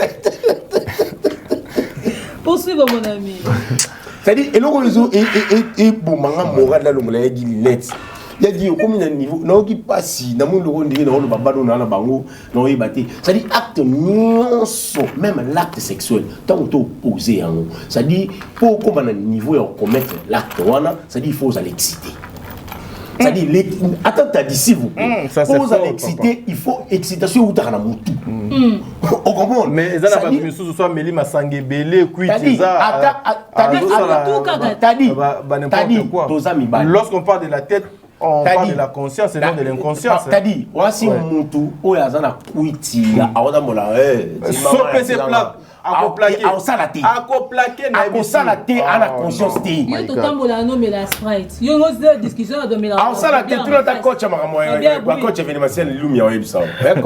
Poursuivre mon ami. C'est-à-dire, et le réseau est bon, manga moral dans le monde, il net. Il y a dit, comme un niveau, non, qui passe, dans le monde, dans le babado, dans le bango, dans le baté. C'est-à-dire, acte non, même l'acte sexuel, tant que tu posé en haut. C'est-à-dire, pour comme un niveau, on commettre l'acte, c'est-à-dire, il faut l'exciter. C'est-à-dire, attends, tu as dit s'il vous plaît. Pour l'exciter, il faut excitation ou t'as un moutou. On comprend. Mais ils ont mis sous soit Méli Massangé Belé, lorsqu'on parle de la tête, on parle de la conscience et non de l'inconscience. T'as dit, voici moutou, ou yazana kuiti, aoda mola, sope ses plats. Acoplaqué à la conscience. Yo to tambola no me la sprite. Yo no se discussion de me la. Ah ça la tête tout le temps coach à ma coach événementiel lumia web ça.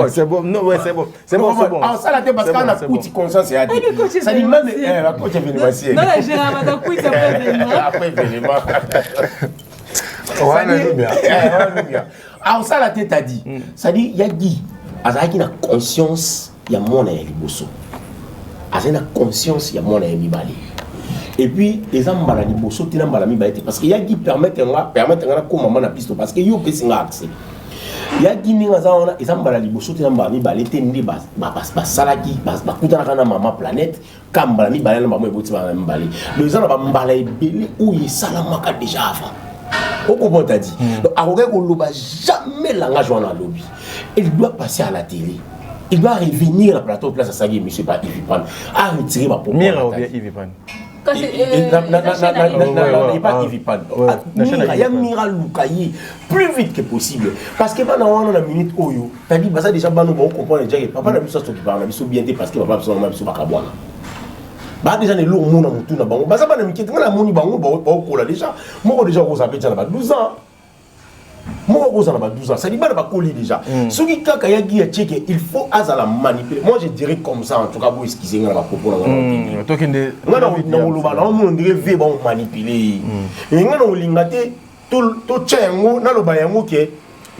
C'est bon. Non ouais c'est bon. C'est bon. Ah ça la tête parce qu'on a kuti conscience et a dit. Ça dit même la coach événementiel. Non la gérant va ta kuti après événement. Ah ça la tête a dit. Ça dit il y a dit azaki na conscience ya mona ya liboso. Azena conscience ya mona ya mibali. Et puis les ambala liboso tina mbala mibali parce que ya qui permettre nga ko maman na pisto parce que yo pesi nga accès. Ya qui ninga za ona ezambala liboso tina mbala mibali te ndi ba salaki ba kutana kana mama planète kambala mibali na mama eboti ba mibali. Les ans ba mbala ebele ou yesalamaka déjà avant. Au comment t'as dit. Donc aroga ko loba jamais langage wana lobby. Il doit passer à la télé. Il doit revenir à la plateau place à Sagui, monsieur pas Yves Pan, à retirer ma propos. Mira ou bien Yves Pan. Pas Yves Pan. Il y a Mira Lukayi plus vite que possible. Parce que pendant on a une minute oyo, t'as dit bah ça déjà bah nous on comprend déjà que papa n'a plus ça qui parle, n'a plus bien parce que papa besoin n'a plus pas kabwana. Bah déjà les lourds mon amutu na bango. Bah ça pas na mikete na moni bango ba okola déjà. Moi déjà on s'appelle déjà 12 ans. Moi, on a 12 ans, ça dit pas déjà. Ce qui est il faut manipuler. Moi, je dirais comme ça, en tout cas, pour excuser ma propos. On dirait manipuler.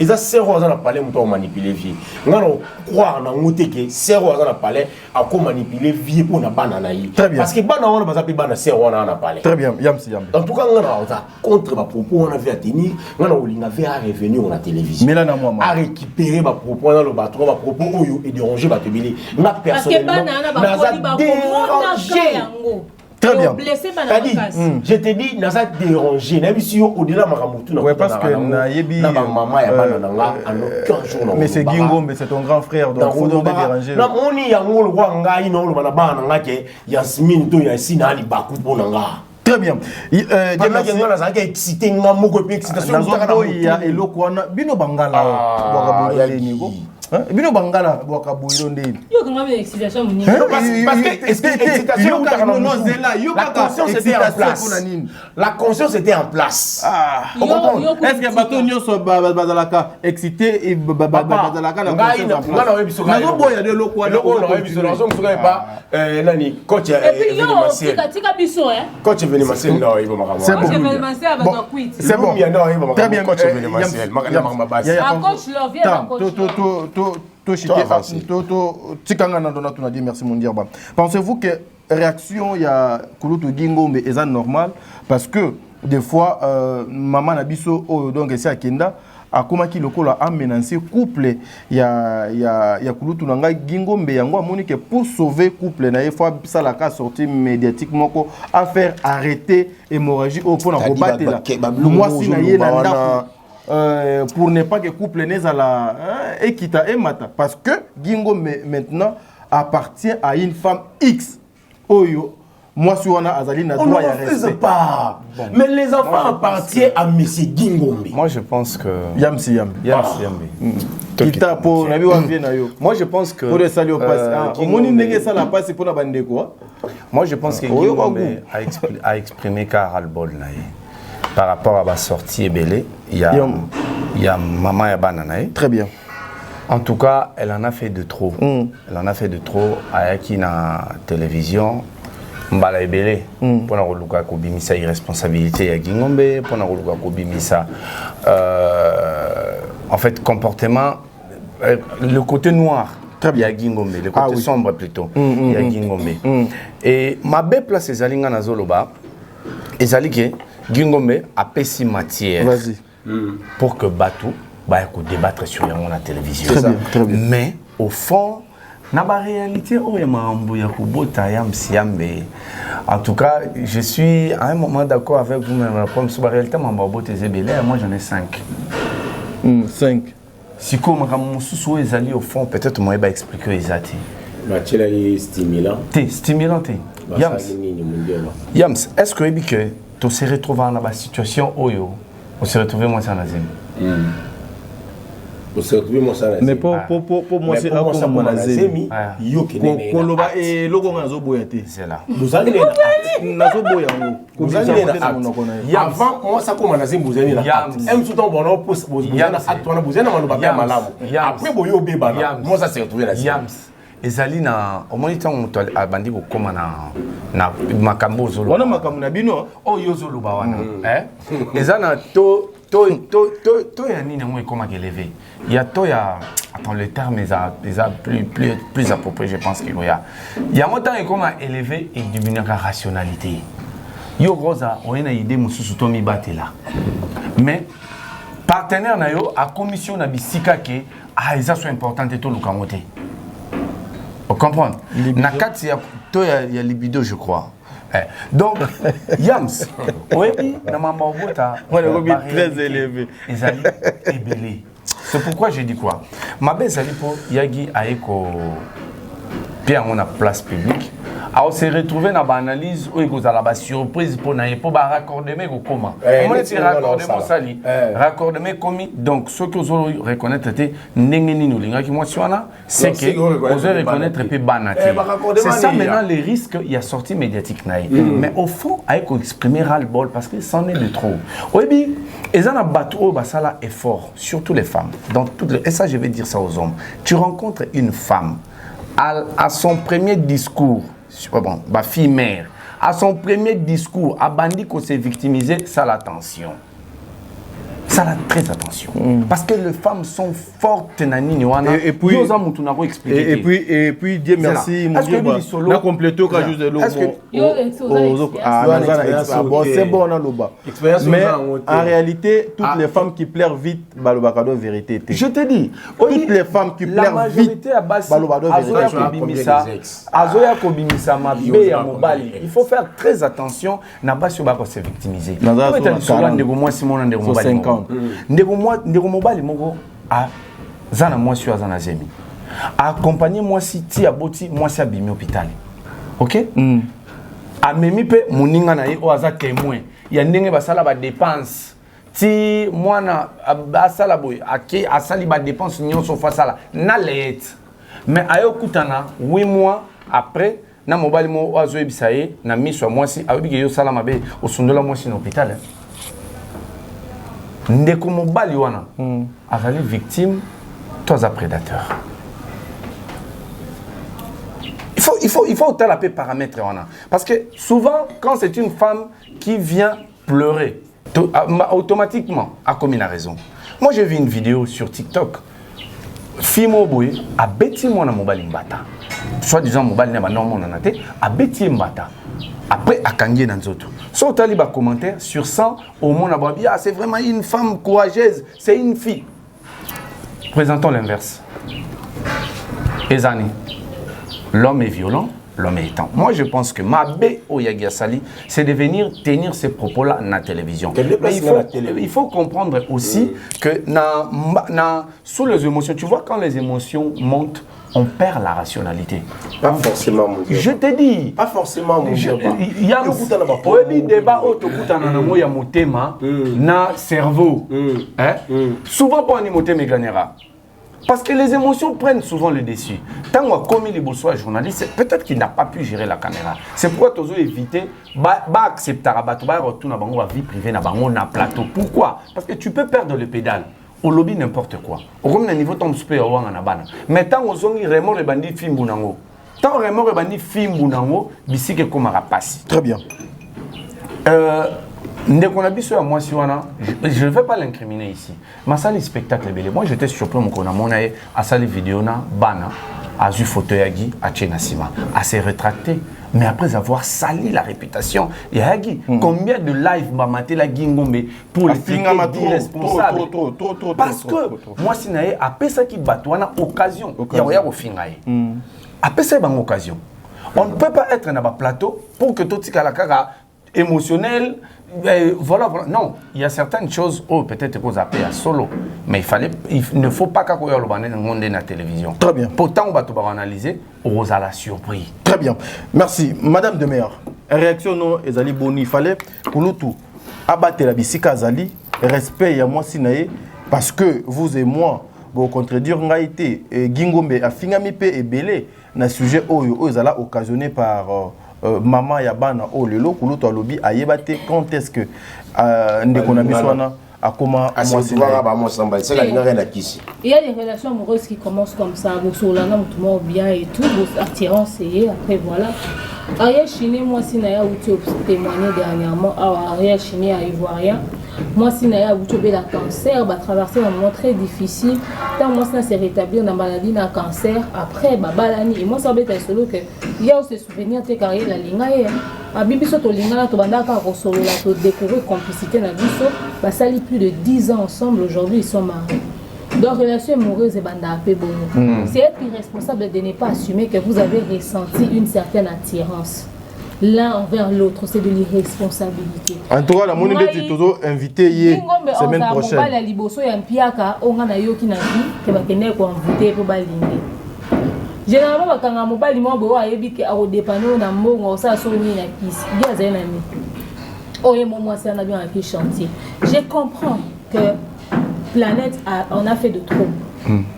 Et ils ont serré dans la palais pour manipuler vie. Nous croire dans le que serré dans la palais à manipuler vie pour na banana. Très bien. Parce que banana on va pas banana serré dans la palais. Très bien. Yam. En tout cas, on a contre ma propos on avait à tenir, on a revenir à la télévision. Mais là non moi. À récupérer ma propos dans le bateau, ma propos et déranger ma télé. Na personnellement. Parce que banana ba dérangé. Très bien. Je te dis, n'a pas dérangé. N'a pas au-delà de ouais, parce que maman et maman mais c'est Guingombe, c'est ton grand frère, donc il faut donc déranger. Non, on y a un rôle Wangai, non, le Bananga, Yasmine, to Yassina, Ali Bakou, Bonanga. Très bien. Il y a excité, excitation. Il y a Elokwana, Bino Bangala, Bino Bangala, Wakabouro Ndé. Yo, comment excitation, parce que excitation, la conscience était en place. La conscience était en place. Est-ce que Bato Nyoso Bazalaka excité et Bazalaka la conscience en place? Non, boy, il y a de l'Okwana. Coach événementiel, c'est bon. C'est bon. Très bien, coach événementiel. Merci mon Dieu. Pensez-vous que réaction il y a Kouloutou Guingombe est normal parce que des fois maman Nabiso donc c'est à Kenda a comment qui le cola a menacé couple il y a Kouloutou Nanga Guingombe yango amoni que pour sauver couple na il faut ça la cas sortie médiatiquement ko à faire arrêter hémorragie au point de combattre là moi si na yena pour ne pas que couple n'est à la Ekita et Mata parce que Guingombe maintenant appartient à une femme X. Oyo, moi si on a Azali n'a droit à respect. Pas. Bon. Mais les enfants appartiennent à monsieur Guingombe. Moi je pense que Yamsi Kita pour nabi wa bien na yo. Moi je pense que pour le salut au passe. Au moni ndenge ça la passe pour na bande quoi. Moi je pense que Guingombe a exprimé car-le-bol na ye. Par rapport à ma sortie Ebélé, il y a maman et Bananaï. Très bien. En tout cas, elle en a fait de trop. Elle en a fait de trop. Ayaki na télévision, Mbala Ebélé. Pour la Roluka Kobimisa irresponsabilité à Guingombe, pour la Roluka Kobimisa. En fait, comportement, le côté noir. Il y a Guingombe, le côté sombre plutôt. Il y a Guingombe. Et ma belle place, c'est Zalinga Nazoloba. Et Zalike. Guingombe a pessi matière pour que Batou débattre sur la télévision. Très bien. Mais au fond, dans la réalité, en tout cas, je suis à un moment d'accord avec vous-même. Comme sur la réalité, moi j'en ai 5. 5. Si comme je suis au fond, peut-être moi je vais expliquer les athées. C'est stimulant. Stimulant. Yams, est-ce que tu se retrouves dans la situation où on se retrouve moi sans Nazim. On se retrouve moi sans Nazim. Mais pour moi c'est un peu mon Nazim. Yo qui n'est pas. Et logo ngazo boyate. C'est là. Vous allez nazo boyango. Vous allez avant moi ça comme Nazim vous allez là. Aime tout ton bonheur pour vous allez acte on vous allez na maloba malamu. Après boyo beba. Moi ça se retrouver là. Ezali na au moins tant mutu abandi ko koma na makambo zolo wana makambo na bino o yozolo ba wana ezana to ya nini moi koma kelevé il y a to ya attends le terme est plus approprié je pense qu'il y a montant et comment élever et diminuer la rationalité yo rosa on a idée mususu to mi batela mais partenaire na yo a commission na bisika ke ça soit important et to lukamote. Vous comprenez? Nakati il y a libido, je crois. Donc, Yams, oui, on est très élevé. C'est pourquoi j'ai dit quoi? Ma belle Zalipo, Yagi Aeko, Pierre, on a place publique. Alors, on s'est retrouvé dans l'analyse où il y a la surprise pour raccorder mes comment. On a dit raccordement sali, raccordement commis. Donc, ce que vous allez reconnaître, c'est que vous allez reconnaître peu banati. C'est ça maintenant les risques, il y a sorti médiatique. Mais au fond, il faut exprimer ras-le-bol parce que c'en est de trop. Oui, bien, ils ont battu au Bassala effort, surtout les femmes. Et ça, je vais dire ça aux hommes. Tu rencontres une femme à son premier discours. Bon, ma fille mère, à son premier discours, a bandit qu'on s'est victimisé, ça l'attention. ça a très attention. Parce que les femmes sont fortes. Et puis, Dieu merci, mon Dieu, on a complété au cas juste de l'eau. C'est bon, on a l'eau. Mais en réalité, toutes les femmes qui plairent vite, balobakado vérité. Je te dis, toutes les femmes qui plairent vite, balobakado vérité. Il faut faire très attention, n'a pas sur se victimiser. Ndeko mobali moko a zana moi sur zana zemi. Accompagner moi si ti aboti moi si abimi hôpital. OK? A memi pe moninga na ye o aza témoin. Ya ndenge basala ba dépense. Ti mwana basala boy aki asali ba dépense nyonso fa sala na let. Mais ayo kutana 8 mois après na mobali mo azo ebisaye na miso moi si abiki yo sala mabe osundola moi si na hôpital. Ndeko mobali wana azali victime, toi un prédateur. Il faut taper paramètres wana parce que souvent quand c'est une femme qui vient pleurer, automatiquement a commis la raison. Moi j'ai vu une vidéo sur TikTok. Fimo boy a beti mona mobali mbata. Soit disant mobali na ba normal nanate a beti mbata. Après à Kangé dans autres. Soit tu as commentaire sur 100 au monde à c'est vraiment une femme courageuse, c'est une fille. Présentons l'inverse. Ezani, l'homme est violent, l'homme est étant. Moi je pense que Mabé Oyagi Asali, c'est de venir tenir ces propos-là dans la télévision. Mais il faut comprendre aussi que sous les émotions, tu vois quand les émotions montent, on perd la rationalité. Pas forcément, mon gars. Je te dis. Pas forcément, mon gars. Il y a un débat na cerveau. Souvent, pour un motema gagnera. Parce que les émotions prennent souvent le dessus. Tant qu'on a commis les beaux journalistes, peut-être qu'il n'a pas pu gérer la caméra. C'est pourquoi tu as évité d'accepter retourner dans la vie privée, dans le plateau. Pourquoi? Parce que tu peux perdre le pédale. Au lobby n'importe quoi. Au niveau de super mais tant aux ongi vraiment le bandit film bunango. Tant vraiment le bandit film bunango, bisi que comme rapasi. Très bien. Ndeko na biso ya mwasi wana, je ne vais pas l'incriminer ici. Ma salle spectacle belé. Moi j'étais surpris mon kona monae a sali vidéo na bana a vu photo yagi a Tchenasima a s'est rétracté. Mais après avoir sali la réputation, Yagi, combien de live m'a maté la Gingombe pour les irresponsables? Parce que moi, si nae, après ça qui bat, on a occasion. Il y a au fingaye. Après ça, il y a une occasion. On ne peut pas être dans un plateau pour que tout ce qui est émotionnel, voilà. Non, il y a certaines choses, peut-être qu'on a appelé à solo, mais il ne faut pas qu'on ait le dans la télévision. Très bien. Pourtant, on va analyser, on a la surprise. Très bien. Merci. Madame de Meyer, réaction non, Ezali Boni, il fallait pour nous tout abattre la bisika Zali, respect à moi sinae, parce que vous et moi, vous contredire ngaïté, Gingombe a fingamipe et belé, na sujet oyo ezala occasionné par maman yabana o lelo kuluto alobi ayebate quand est-ce que ndeko na biswana a comment il y a des relations amoureuses qui commencent comme ça, vous solana mutumo bien et tout, vous attirance et après voilà. Ariel Chine, moi si naya outi témoigné dernièrement, Ariel Chine à Ivoirien. Moi si naya outi la cancer, va traverser un moment très difficile. Tant moi ça s'est rétabli dans maladie na cancer après babalani et moi ça bête solo que il y a aussi souvenir te carrière la lingaye. A bibiso to lingala to bandaka ko solo la to découvrir complicité na biso, ba sali plus de 10 ans ensemble aujourd'hui ils sont mariés. Donc, relation amoureuse et banda bon. C'est être irresponsable de ne pas assumer que vous avez ressenti une certaine attirance l'un envers l'autre, c'est de l'irresponsabilité. En tout cas, la monnaie est toujours invité hier semaine prochaine. On va liboso ya mpiaka onga yo ki na vie que ba kene ko inviter pour balingi. Généralement bakanga mobali mo bo ayebi ke a dépendre na mbongo ça so ni na kisi. Bien zenami. Oye moi c'est na bien un chantier. Je comprends que planète on a fait de trop.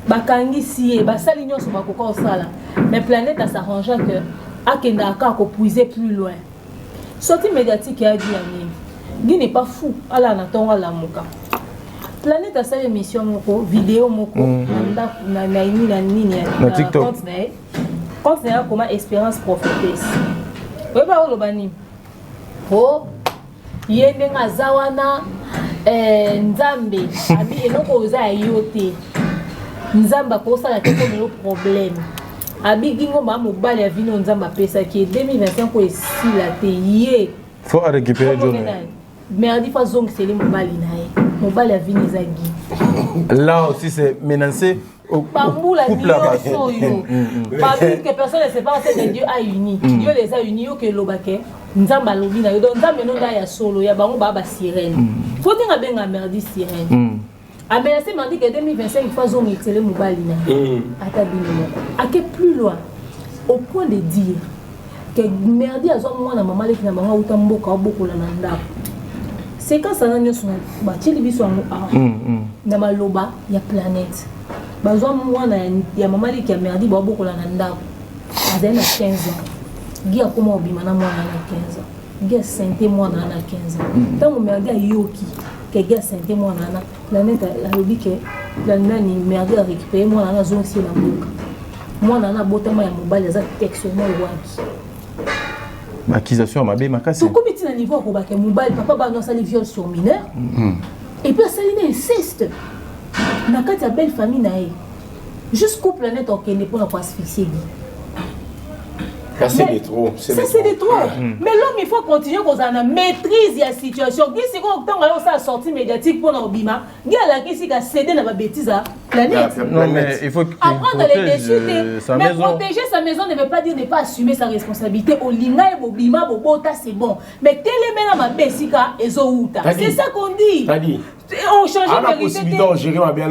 Bakangi si basali nyonso bakoko osala. Mais planète a s'arrangé que akenda aka ko puiser plus loin. Sortie médiatique a dit ami. Guy n'est pas fou. Ala na tonga la moka. Planète a sa émission moko vidéo moko na TikTok. Quand c'est comment expérience prophétesse. Oui ba olobani. Oh yende nga zawana Nzambe abi eloko oza yote Nzamba kosala te comme problème abi gingo ma mobali ya vino Nzamba pesa ki 2025 ko esila te ye faut récupérer John merdi fa zong c'est le mobali nae mobali ya vino ezagi là aussi c'est menacé Bamboula nyonso yo parce que personne ne sait pas que Dieu a uni Dieu les a unis yo ke lobake Nzamba lobi na yo donc Nzamba no ya solo ya bango ba sirène faut que benga merdi sirène a menacé m'a dit que 2025 fois zone excellé mobali na ata bino ake plus loin au point de dire que merdi azo mwana mama leki na bango uta mboka bokola na ndako c'est quand ça n'a son ba tili biso na maloba ya planète bazwa mwana ya mama leki ya merdi ba bokola na ndako azana 15 ans gia koma obima na mwana na 15 ans gia sente mwana na 15 ans tango merdi ayoki que gia sente mwana na planète la lobi que la nani merdi a récupéré mwana na zone si na mboka mwana na botama ya mobali za textement waki accusation à Mabé Makassi. Tout comme il niveau pour que mobile papa ba non ça les viol sur mineur et puis ça il insiste na kati ya belle famille nae jusqu'au planète okende pour la asphyxier. Ça c'est de trop. Ça c'est de trop. Mais l'homme il faut continuer qu'on a maîtrise la situation. Dis si on temps alors ça sortie médiatique pour l'obima, dis à la qui a cédé na ba bêtise à planète. Non mais il faut apprendre les décider. Mais protéger sa maison ne veut pas dire ne pas assumer sa responsabilité. Au linga et bobima bobota c'est bon. Mais télé na ma besika ezouta. C'est ça qu'on dit. On change la possibilité de gérer bien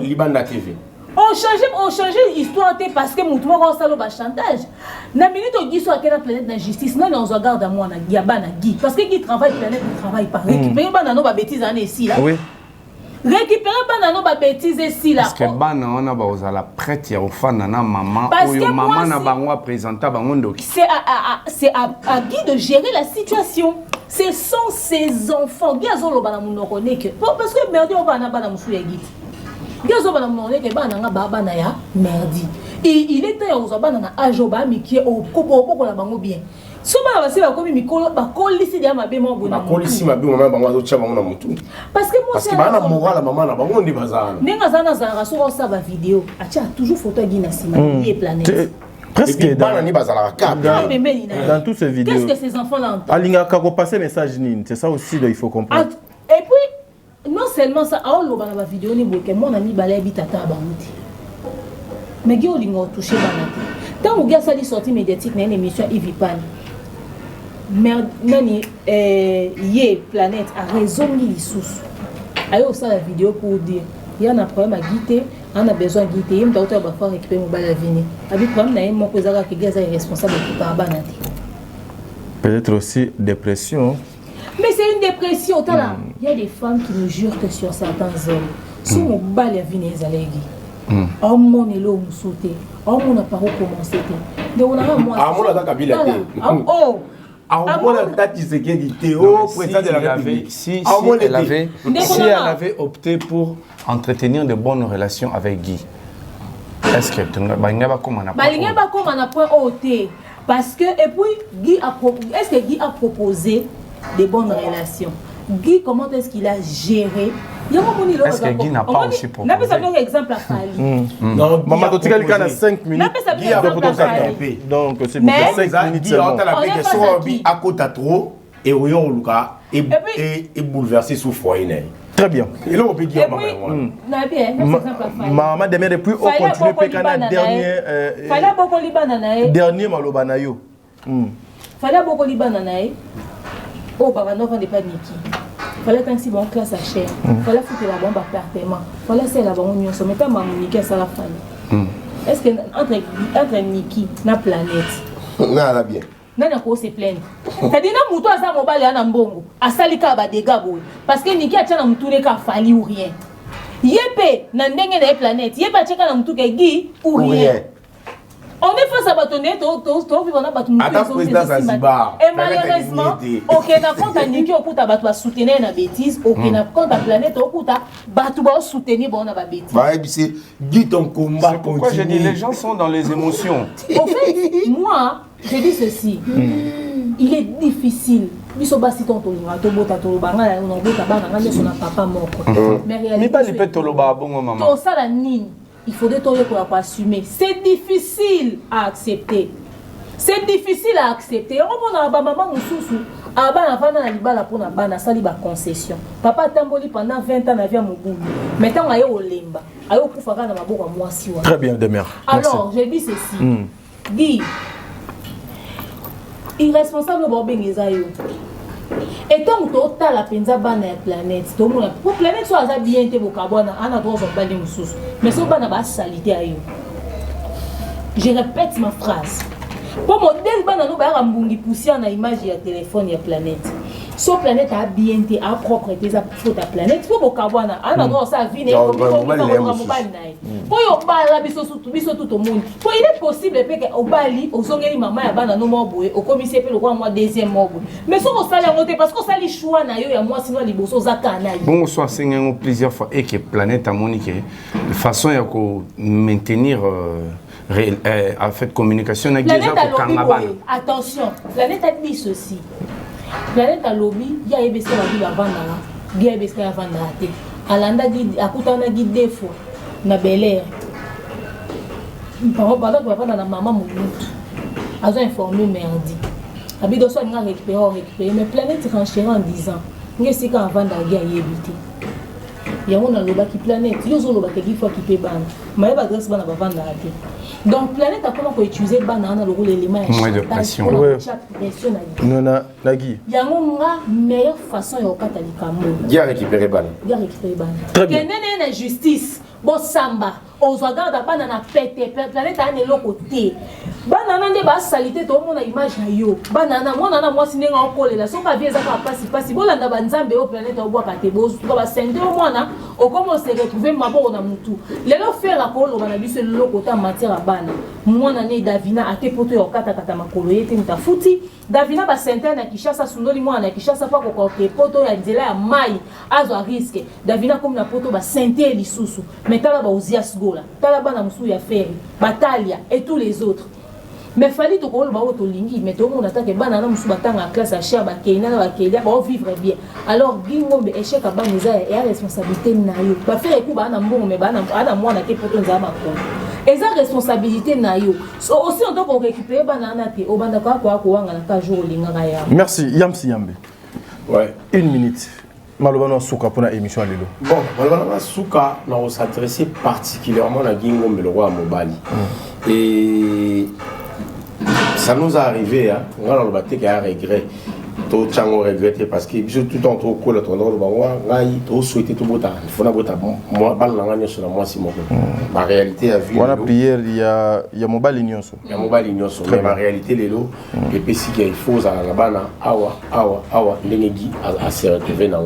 Liban na TV. On change l'histoire parce que Moutouma va faire le chantage. Na minute où Guy soit à la planète de la justice, non, on se regarde à moi, na Guy. Parce que Guy travaille planète, il travaille pas. Récupérer banano ba bêtise en ici là. Oui. Récupérer banano ba bêtise ici là. Parce que banano on a ba la prête ya ofana na maman ou maman na bango présenter bango ndoki. C'est à Guy de gérer la situation. Ce sont ses enfants. Guy azolo bana muno que parce que merde on va na bana musu ya Guy. Gazo bana mona ke bana nga baba na ya merdi. Il était aux bana na ajoba miki au kopo la bango bien. Soba ba se ba komi mikolo ba kolisi dia mabe mo bona. Ba kolisi mabe mo bango azo tcha bango na mutu. Parce que moi c'est bana moral la maman na bango ndi bazana. Nenga zana zara so sa ba vidéo. Acha toujours photo gina sima et planète. Presque dans toutes ces vidéos. Qu'est-ce que ces enfants là entendent? Alinga ka ko passer message nini, c'est ça aussi il faut comprendre. Et puis non seulement ça, on l'a dans la vidéo ni bloqué, mon ami balai bitata bamuti. Mais qui olingo touché banati. Tant ou gars ça dit sortie médiatique dans une émission Ivipan. Merde nani yé planète a raison ni sous. Ayo ça la vidéo pour dire il y a un problème à guiter, on a besoin de guiter, il me doit faire récupérer mon bal à venir. Avec problème na mon kozaka que gars est responsable par banati. Peut-être aussi dépression. Mais c'est une dépression. Il y a des femmes qui nous jurent que sur certains hommes, si on bat les vignes allégués, on mon élo nous sauter, on n'a pas recommencé. Donc on a moi. Ah mon a kabila té. Oh. Ah mon a tati c'est qui dit Théo président de la République. Si elle avait opté pour entretenir de bonnes relations avec Guy. Est-ce que Balinga va comme on a point OT parce que et puis Guy a est-ce que Guy a proposé des bonnes relations? Guy, comment est-ce qu'il a géré? Est-ce que Guy n'a pas aussi proposé? N'a pas un exemple à Fali. Non, maman, tu as 5 minutes. Guy a proposé. Donc, c'est pour 5 minutes. Guy a fait à côté trop et où il est bouleversé sous foyer. Très bien. Et là, on peut dire maman demain depuis au continue pécana dernier malobanayo. Fallait beaucoup libananaï. Oh, bah, non, on n'est pas Niki. Fallait tant si bon classe à cher. Fallait foutre la bombe à appartement. Fallait c'est la bombe union. Mais pas ma Niki à la famille. Est-ce que entre Niki na planète? Non, là bien. Non, non, c'est plein. C'est-à-dire que mouton a ça mobile à Nambongo. À Salika ba dégâts boy. Parce que Niki a tient na mouton les cas fali ou rien. Yépe na ndenge na planète. Yépe a tient na mouton ke Guy ou rien. On est face à bâtonner, et malheureusement, ok, n'a compte à Niki au Kouta Batou à soutenir la bêtise, ok, n'a compte à planète au Kouta Batou à soutenir bon la bêtise. C'est dit ton combat. Pourquoi je dis les gens sont dans les émotions. En fait, moi, je dis ceci. Il est difficile biso basi ton tolinga to bota to banga on bota bana ngande sona papa moko mais réalité pas les pète lo ba bongo maman to ça la nini il faudrait to ko assumer c'est difficile à accepter c'est difficile à accepter on a ba maman mususu abana vana na libala pona bana sali ba concession papa tamboli pendant 20 ans na via mobulu maintenant ayo olemba ayo kufaka na maboko mwasi wa très bien Demer alors je dis ceci Guy irresponsable bobengeza yo et tant que tu as la penza bana ya planète to mona pour planète soit ça bien te bokabona ana droit on bali mususu mais so bana ba salité ayo je répète ma phrase pour modèle bana no ba mbungi poussière na image ya téléphone ya planète so planète a bien te a propreté ça pour ta planète pour bokabona ana droit ça vie ne comme pour yo bala biso tout au monde pour il est possible que au bali au songeli maman ya bana no moboé au commissaire pe le roi moi deuxième mobo mais so ko sala ngote parce que ça li choix na yo ya moi sinon liboso za kanali bon soit sengengo plusieurs fois et que planète a monique de façon ya ko maintenir en fait communication avec déjà ko kangabana attention planète a dit ceci planète a lobby ya ebesa ba bi bavanda ya ebesa ya vanda te alanda gi akutana gi defo na Bel-Air. Pendant que papa na maman mounou, a informé merdi. Abido so nga récupérer mais planète renchera en 10 ans. Nge sika avant d'aller à yebité. Ya mona loba ki planète, yo zo loba ke gi fois ki pe bana. Mais ba adresse bana ba vanda ate. Donc planète a comment ko utiliser bana na le rôle élément moins de pression. Non na Guy. Ya nga meilleure façon yo katali kamo. Ya récupérer bana. Ya récupérer bana. Très bien. Kenene na justice. Bon samba, on se regarde bana na pété, planète a ne côté. Banana nde ba salité to mona image na yo. Banana moi sinenga okole la soka vieza ka pasi bolanda banzambe o planète o bwa kate bozo to ba sende o mona o comment se retrouver maboko na mutu. Lelo faire akolo bana biso lelo kota matière bana. Mwana ne Davina ate poto yo kata makolo yete mtafuti. Davina ba sente na Kishasa sundoli mwana Kishasa pa ko ke poto ya nzela ya mai azo a risque. Davina comme na poto ba sente lisusu. Metala ba ozias gola. Tala bana musu ya ferry, Batalia et tous les autres. Mais fallait to ko ba auto lingi mais to mon attaque bana na musu batanga classe à cher ba keina na ba kelia ba vivre bien. Alors Gingombe échec à baneza et à responsabilité na yo. Ba faire ku ba na mbongo mais ba na ana mwana ke poto nzama ko. Eza responsabilité na yo. So aussi on doit récupérer bana na te o banda kwa wanga na ka jour linga ya. Merci Yamsi Yambe. Ouais, 1 minute. Malobano Souka pour la émission Lelo. Bon, Malobano Souka, on s'intéressait particulièrement à Gingombe le roi Mobali. Et ça nous est arrivé, hein, on a le bâti qui a regret. Tout le temps regretté parce que tout en trop cool, on a tout souhaité tout le temps. Il faut que moi, balle sur la moi si mon. Ma réalité a vu. On a prié, il y a mobile union. Il y a mobile union. Mais ma réalité les lots, les PC qui faut à la bana, awa, l'ennemi à se retrouver dans.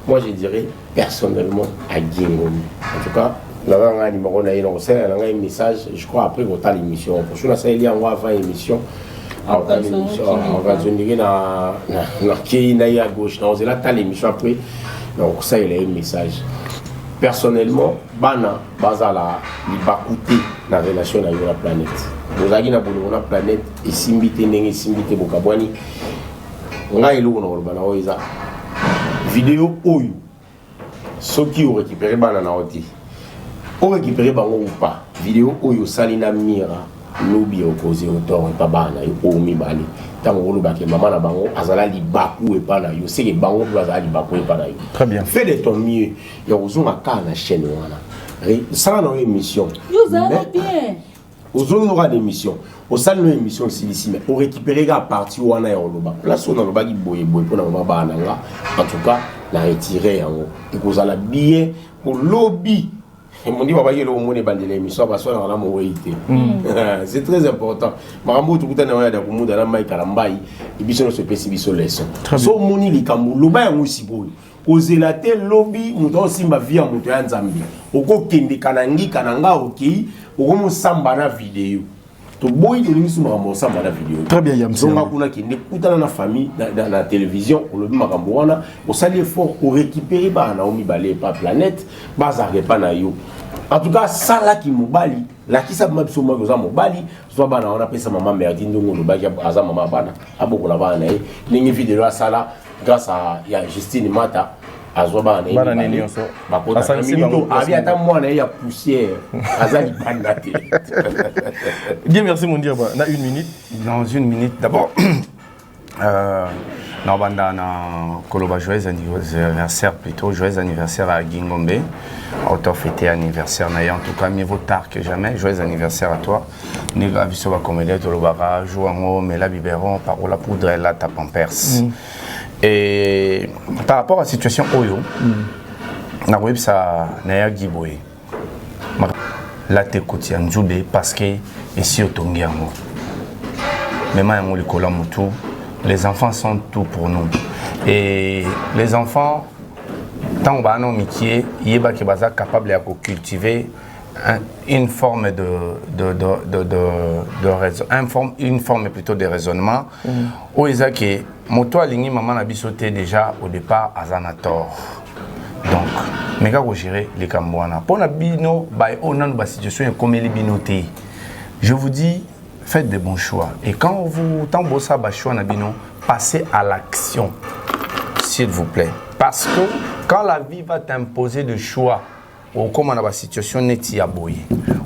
Moi je dirais personnellement à Gingombe. En tout cas. Là, on a un numéro, on a un message, je crois, après, on a l'émission. Pour ça, il y a une émission. On va venir à gauche. On a l'émission après. Donc, ça, il y a un message. Personnellement, Bana, Bazala, il va coûter la relation avec la planète. Nous avons la planète et Simbite Nenge, Simbite Bokabwani. On a une vidéo où ceux qui ont récupéré Bana na oti. On récupère bango ou pas vidéo oyo salina mira lobby opposé au tort pas bana yo mi bali tango lo baké maman na bango azala li baku et pas na yo c'est que bango azala li baku et pas na yo très bien fais de ton mieux ya ozuma ka na chaîne wana ça na émission yo zala bien ozona aura émission au salle no émission ici mais pour récupérer la partie wana ya loba place on loba ki boye pour na bana nga en tout cas la retirer en et kozala bien pour lobby. C'est très important. Marambo tout na ya da kumuda na mai kalambai ibiso no se pesi biso leso. So moni likambu loba ya musiboyi. Kozela te lobby muto simba via muto ya nzambi. Okokende kanangi kananga oki okomosamba na video. To boy de l'émission makambo samba na vidéo. Très bien Yamsi. Donc kuna ki nekutana na famille dans la télévision on le makambo wana o sali effort pour récupérer ba na omi balé pas planète bazare pas na yo. En tout cas, ça là qui mobali, là qui ça m'a besoin de mobali, soit bana on appelle ça maman merde, ndongo no baki aza maman bana, aboko la bana eh, ningi vidéo à ça là grâce à Justine Mata, azo bana eh, bana nionso, bakota minito, abi ata mwana ya poussière, azali bana te. Bien merci mon dieu, na une minute. Dans une minute d'abord. Non, banda na Koloba joyeux anniversaire plutôt, joyeux anniversaire à Gingombe. Autant fêter anniversaire en tout cas mieux vaut tard que jamais. Joyeux anniversaire à toi. Niga biso ba comédie to lobara jouango mais la biberon par la poudre là ta pampers. Et par rapport à la situation Oyo, na web ça na giboé. La te kotia nzube parce que ici au Tongiango. Même en le kolamutu. Les enfants sont tout pour nous. Et les enfants, tant qu'on a un métier, ils sont capables de cultiver une forme une forme plutôt de raisonnement. Où ils ont que moto aligné maman a sauté déjà au départ à Zanator. Donc, mais quand vous gérez les Cambouana, pour la bino, on a une situation comme les binotés. Je vous dis. Faites de bons choix. Et quand vous tambossa choix nabino, passez à l'action, s'il vous plaît. Parce que quand la vie va t'imposer de choix, ou comme on a la situation neti aboye,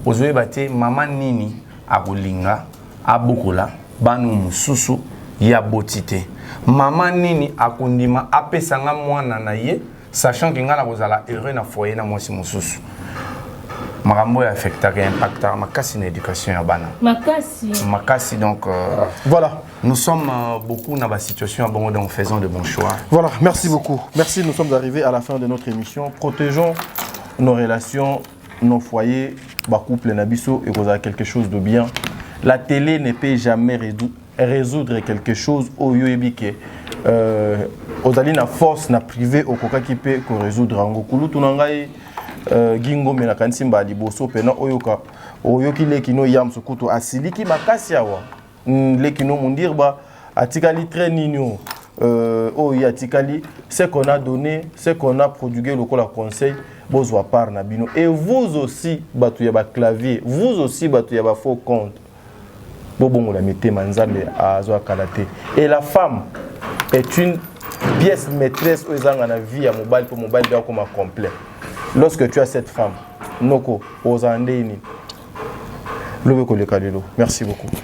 vous avez battu maman nini abulinga, abukola, banu mususu, yabotite. Maman nini akundima apesanga mwana na ye, sachant que ngala bozala heureux na foyer na mwasi mususu. Marambo affecté impacta makasi na éducation ya bana. Makasi donc voilà, nous sommes beaucoup dans la situation bon donc faisons de bons choix. Voilà, merci beaucoup. Merci, nous sommes arrivés à la fin de notre émission. Protégeons nos relations, nos foyers, ba couple nabiso et causa quelque chose de bien. La télé ne peut jamais résoudre quelque chose au yoebike. Ozali na force na privé au koka qui peut résoudre ango kulu tunangai Gingo mena kansimba liboso pena oyoka oyoki lekino yam sokuto asiliki makasi awa lekino mundirba atikali très nino oyo atikali ce qu'on a donné, ce qu'on a prodigué le conseil bozwa par na bino et vous aussi batu ya ba clavier, vous aussi batu ya ba faux compte bobongo la mete manzambe azwa kalate. Et la femme est une pièce maîtresse aux gens na vie à mobile pour mobile bien comme complet. Lorsque tu as cette femme, Noko, Ozandeni, merci beaucoup.